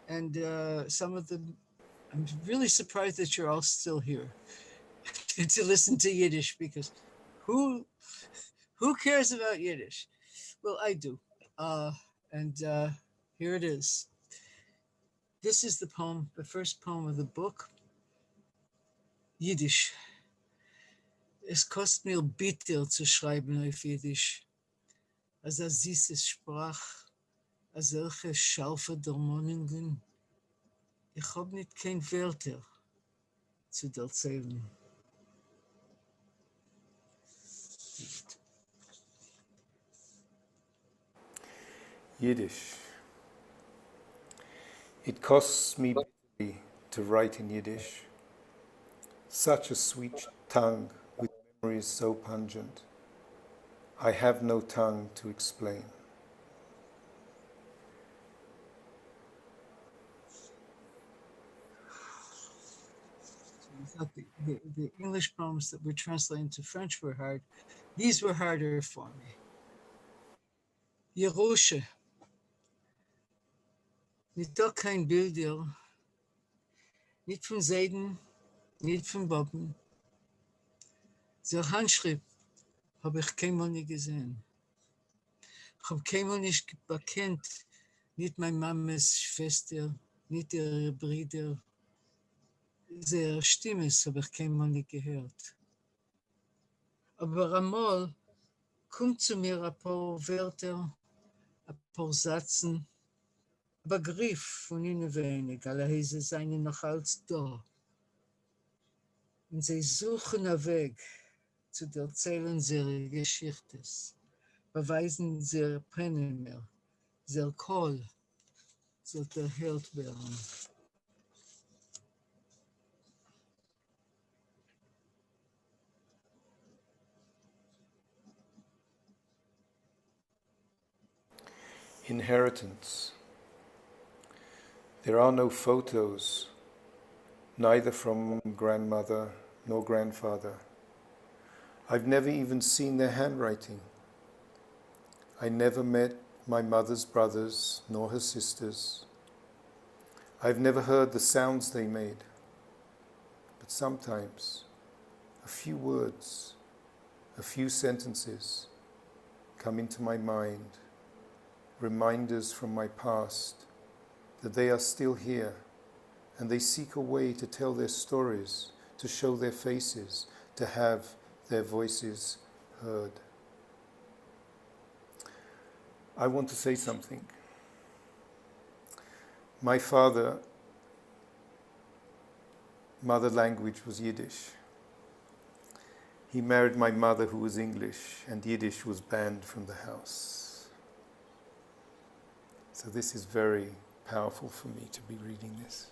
And some of them, I'm really surprised that you're all still here to listen to Yiddish, because who cares about Yiddish? Well, I do. And here it is. This is the poem, the first poem of the book. Yiddish. Es kostet mir bitter zu schreiben auf Yiddish. als süßes Sprach, als solche scharfe Dormonungen. Ich hab nicht kein Wörter zu erzählen. Yiddish. It costs me bitterly to write in Yiddish. Such a sweet tongue with memories so pungent. I have no tongue to explain. I thought the English poems that were translated into French were hard. These were harder for me. Yerusha. Nicht doch kein Bilder. Nicht von Seiden, nicht von Boben. So Handschrift habe ich keinmal nicht gesehen. Ich habe keinmal nicht bekannt, nicht meine Mamas Schwester, nicht ihre Brüder. Ihre Stimme habe ich keinmal nicht gehört. Aber einmal kommt zu mir ein paar Wörter, ein paar Sätzen, ein Begriff von ihnen wenig, alle sie seien noch als da. Und sie suchen einen Weg zu erzählen ihre Geschichte, beweisen ihre Pläne mehr, ihr Kohl sollte erhört werden. Inheritance. There are no photos, neither from grandmother nor grandfather. I've never even seen their handwriting. I never met my mother's brothers nor her sisters. I've never heard the sounds they made. But sometimes, a few words, a few sentences come into my mind, reminders from my past that they are still here, and they seek a way to tell their stories, to show their faces, to have their voices heard. I want to say something. My father, mother language was Yiddish. He married my mother who was English, and Yiddish was banned from the house. So this is very powerful for me to be reading this.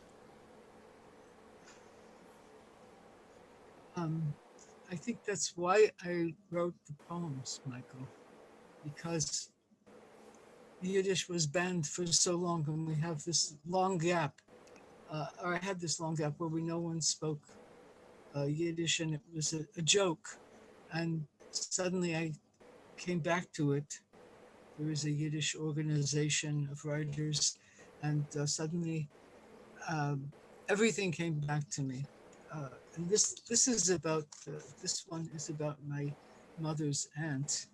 I think that's why I wrote the poems, Michael, because Yiddish was banned for so long, and we have this long gap, or I had this long gap where no one spoke Yiddish, and it was a joke. And suddenly I came back to it. There was a Yiddish organization of writers, and suddenly everything came back to me. And this is about this one is about my mother's aunt,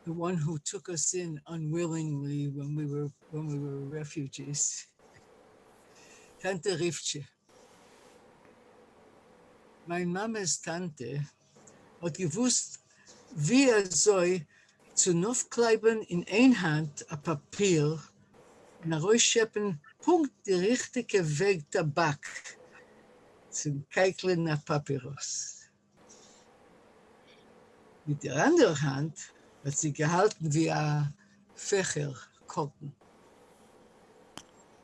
the one who took us in unwillingly when we were refugees. Tante Rivche. Mein Mamas Tante hat gewusst, wie soll zu aufkleiben in ein Hand a Papier und rausscheppen Punkt die richtige Weg Tabak zum Keiklen nach Papyrus. Mit der anderen Hand hat sie gehalten wie ein Fächerkorken.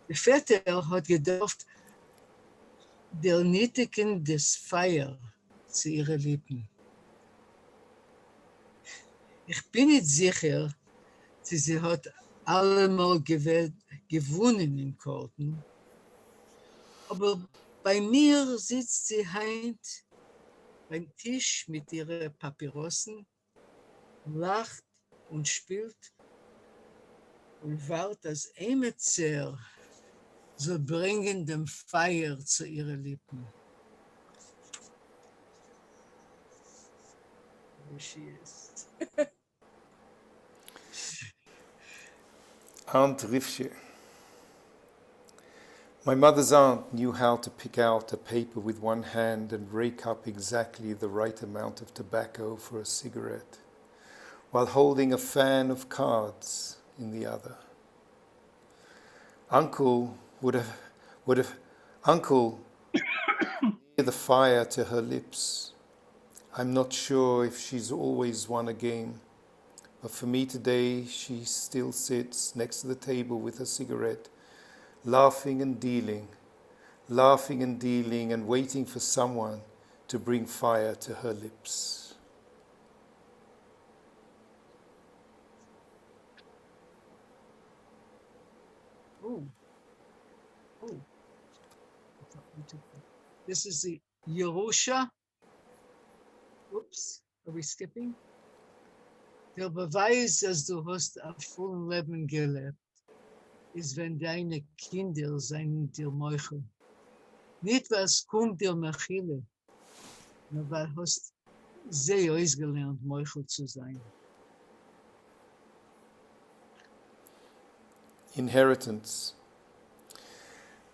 Der Vater hat gedacht, der Nitigen des Feuer zu ihren Lippen. Ich bin nicht sicher, dass sie hat allemal gewonnen im Korten, aber bei mir sitzt sie heint beim Tisch mit ihren Papyrossen, lacht und spielt und wartet, dass Emetzer so bringen dem Feuer zu ihren Lippen. There she is. Aunt Rivche. My mother's aunt knew how to pick out a paper with one hand and rake up exactly the right amount of tobacco for a cigarette. while holding a fan of cards in the other. Uncle would have Uncle near the fire to her lips. I'm not sure if she's always won a game, but for me today she still sits next to the table with her cigarette, laughing and dealing and waiting for someone to bring fire to her lips. Oh. This is the Yerusha. Oops, are we skipping? Der Beweis, dass du hast ein vollen Leben gelebt, ist, wenn deine Kinder seien dir Meuchel. Nicht, was kommt dir Mechile, nur weil hast sehr ausgelernt, Meuchel zu sein. Inheritance.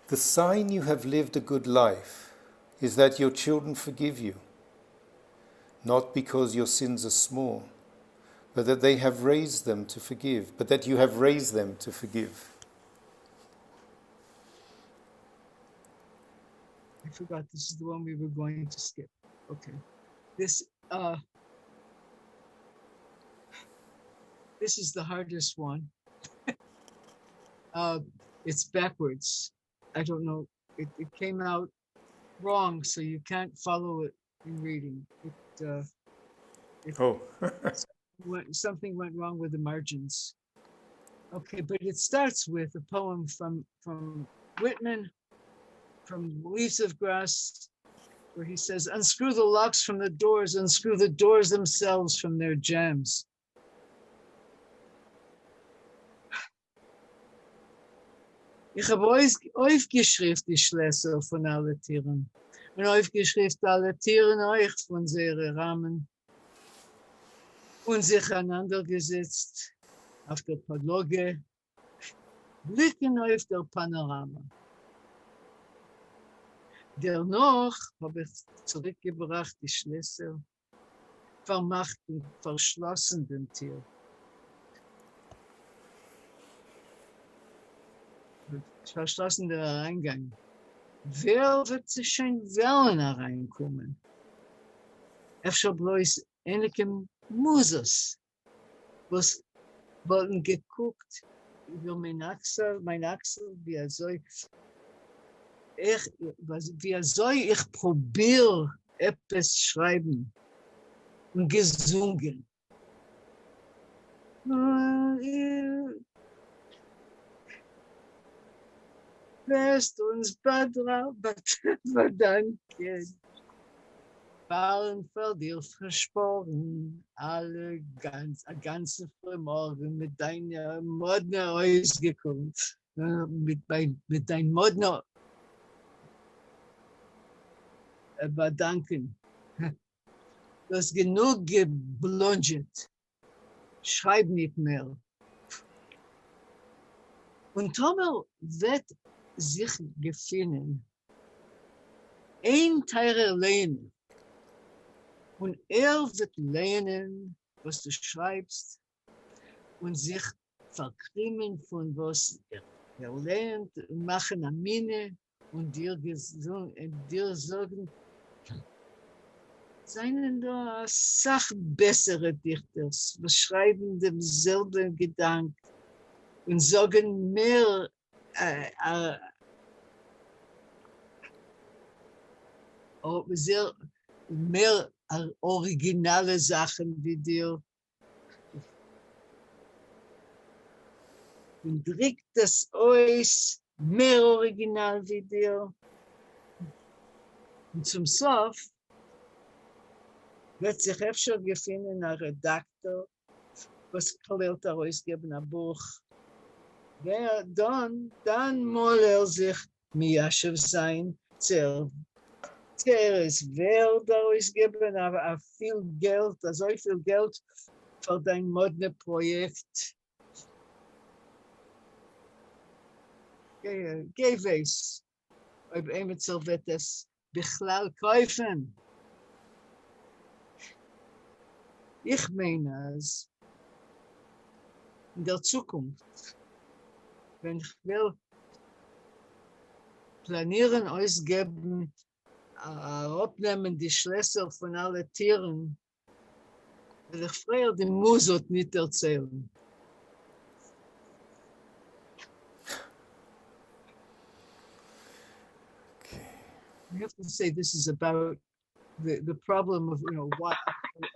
The sign you have lived a good life is that your children forgive you, not because your sins are small, but that they have raised them to forgive, but that you have raised them to forgive. I forgot this is the one we were going to skip. Okay. This is the hardest one. It's backwards. I don't know. It came out wrong, so you can't follow it in reading. Something went wrong with the margins. Okay, but it starts with a poem from Whitman, from Leaves of Grass, where he says, unscrew the locks from the doors, unscrew the doors themselves from their jambs. Ich habe aufgeschrieben die Schlösser von allen Tieren und aufgeschrieben alle Tieren euch von ihren Rahmen und sich aneinander gesetzt auf der Podloge, blicken auf der Panorama. Dennoch habe ich zurückgebracht die Schlösser, vermacht und verschlossen den Tier. Verschlossen der Eingang. Wer wird sich schon wollen hereinkommen? Efter bloß einige Muses, was wollten geguckt über mein Achsel, wie soll ich probiere etwas schreiben und gesungen. Wirst uns bedanken, waren für dir versprochen, alle ganze Frühmorgen mit deiner Modne ausgekommen, mit deinem Modne bedanken. Du hast genug geblonget, schreib nicht mehr. Und Tomer wird sich gefunden, ein Teil lernen. Und wird lernen, was du schreibst und sich verkrimmen von was lernt, machen eine Miene und dir sagen, seien da bessere Dichters, was schreiben demselben Gedanken und sagen mehr mehr originale Sachen wie dir. Und drückt das euch mehr original wie dir. Und zum Sof wird sich öfter gefunden ein Redakteur, was klärt herausgeben ein Buch. Der dann mal sich Miashev sein, es wird herausgeben, aber viel Geld, so viel Geld für dein Modne-Projekt. Geh weiß, ob Emetzel wird es Bichlal kaufen. Ich meine es, in der Zukunft, wenn ich will planieren, ausgeben, abnehmen die Schlösser von allen Tieren, will ich früher die Musot nicht erzählen. I have to say this is about the problem of, what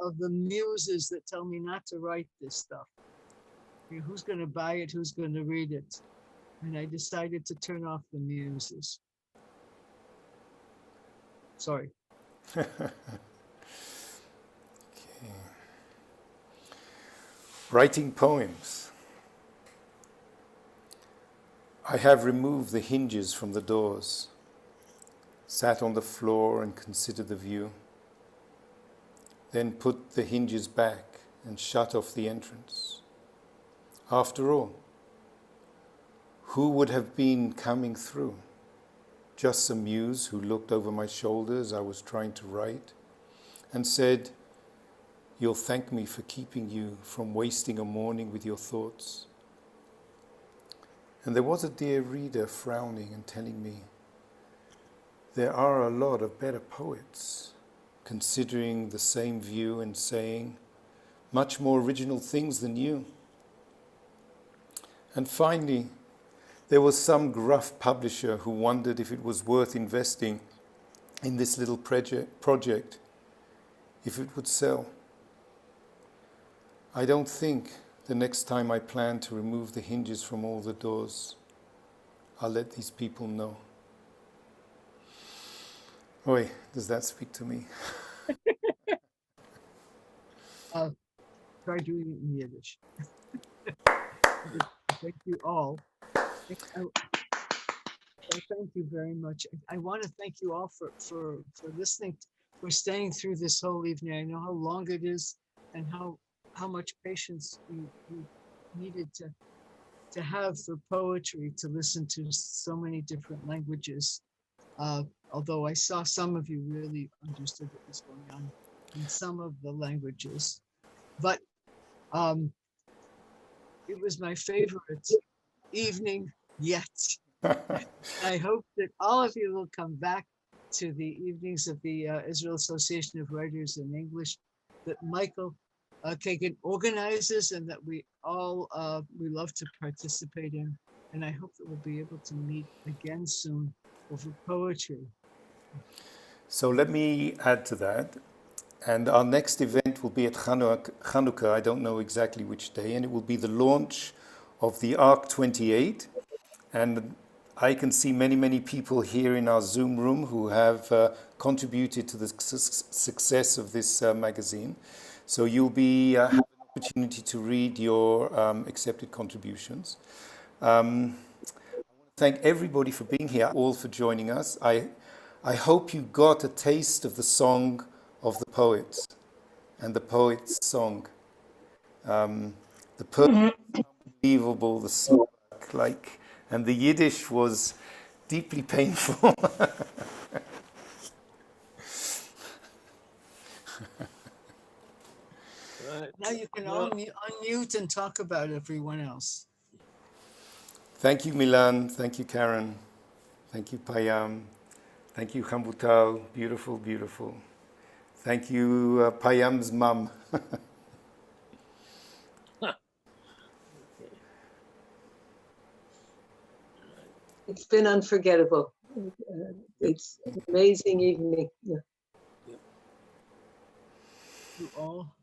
of the muses that tell me not to write this stuff. Who's going to buy it? Who's going to read it? And I decided to turn off the muses. Sorry. Okay. Writing poems. I have removed the hinges from the doors, sat on the floor and considered the view, then put the hinges back and shut off the entrance. After all, who would have been coming through? Just some muse who looked over my shoulders I was trying to write and said, "You'll thank me for keeping you from wasting a morning with your thoughts." And there was a dear reader frowning and telling me, there are a lot of better poets considering the same view and saying much more original things than you. And finally, there was some gruff publisher who wondered if it was worth investing in this little project, if it would sell. I don't think the next time I plan to remove the hinges from all the doors, I'll let these people know. Oi, does that speak to me? Try doing it in Yiddish. Thank you all. Thank you very much. I want to thank you all for listening, for staying through this whole evening. I know how long it is and how much patience you needed to have for poetry, to listen to so many different languages. Although I saw some of you really understood what was going on in some of the languages. But it was my favorite evening yet. I hope that all of you will come back to the evenings of the Israel Association of Writers in English that Michael Kagan organizes and that we all we love to participate in. And I hope that we'll be able to meet again soon over poetry. So let me add to that. And our next event will be at Chanukah, I don't know exactly which day, and it will be the launch of the Arc 28. And I can see many people here in our Zoom room who have contributed to the success of this magazine. So you'll be have an opportunity to read your accepted contributions. I want to thank everybody for being here, all for joining us. I hope you got a taste of the song of the poets and the poet's song. The Persian was unbelievable, the Slovak, and the Yiddish was deeply painful. Now you can all unmute and talk about everyone else. Thank you, Milan. Thank you, Karen. Thank you, Payam. Thank you, Hamutal. Beautiful, beautiful. Thank you, Payam's mum. It's been unforgettable. It's an amazing evening. Yeah. You all.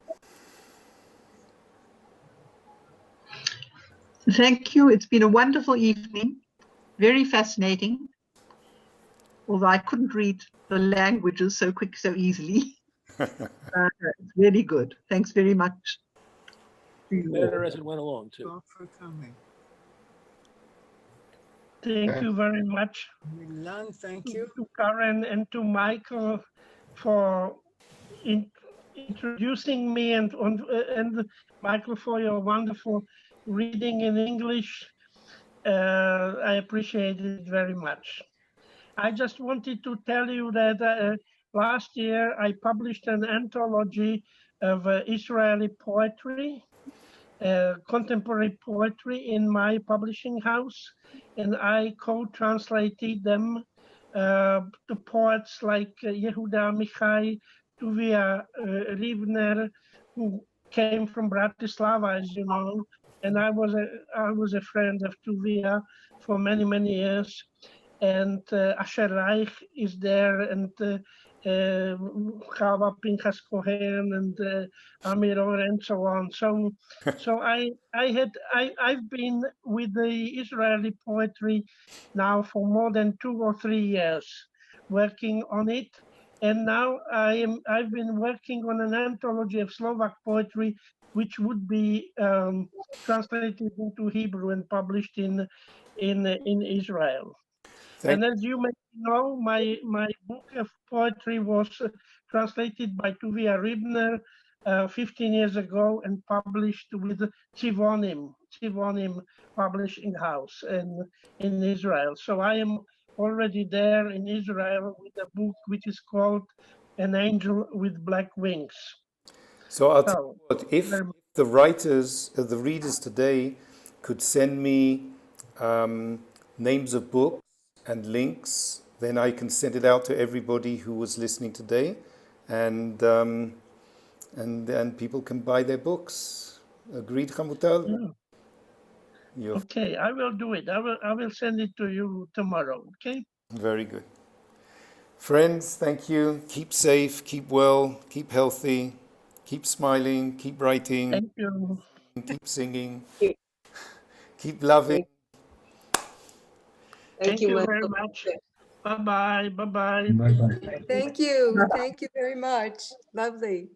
Thank you. It's been a wonderful evening, very fascinating. Although I couldn't read the languages so easily. It's really good. Thanks very much. Better as it went along too. Thank you for coming. Thank you very much. Milan, thank you. To Karen and to Michael for introducing me, and Michael for your wonderful reading in English. I appreciate it very much. I just wanted to tell you that last year I published an anthology of Israeli poetry, contemporary poetry in my publishing house, and I co-translated them to poets like Yehuda Amichai, Tuvia Rivner, who came from Bratislava, as you know, and I was a friend of Tuvia for many years, and Asher Reich is there, and Chava Pinchas Cohen and Amir Or and so on. So I've been with the Israeli poetry now for more than 2 or 3 years, working on it. And now I've been working on an anthology of Slovak poetry, which would be translated into Hebrew and published in Israel. And as you may know, my book of poetry was translated by Tuvia Ribner 15 years ago and published with Tzivonim Publishing House in Israel. So I am already there in Israel with a book which is called An Angel with Black Wings. So I'll tell you what, if the writers, the readers today could send me names of books and links, then I can send it out to everybody who was listening today, and people can buy their books. Agreed, Hamutal? Yeah. Okay, I will do it. I will send it to you tomorrow. Okay. Very good. Friends, thank you. Keep safe, keep well, keep healthy, keep smiling, keep writing. Thank you. Keep singing. Keep loving. Thank you very much. Bye-bye. Bye-bye. Bye-bye. Thank you. Thank you very much. Lovely.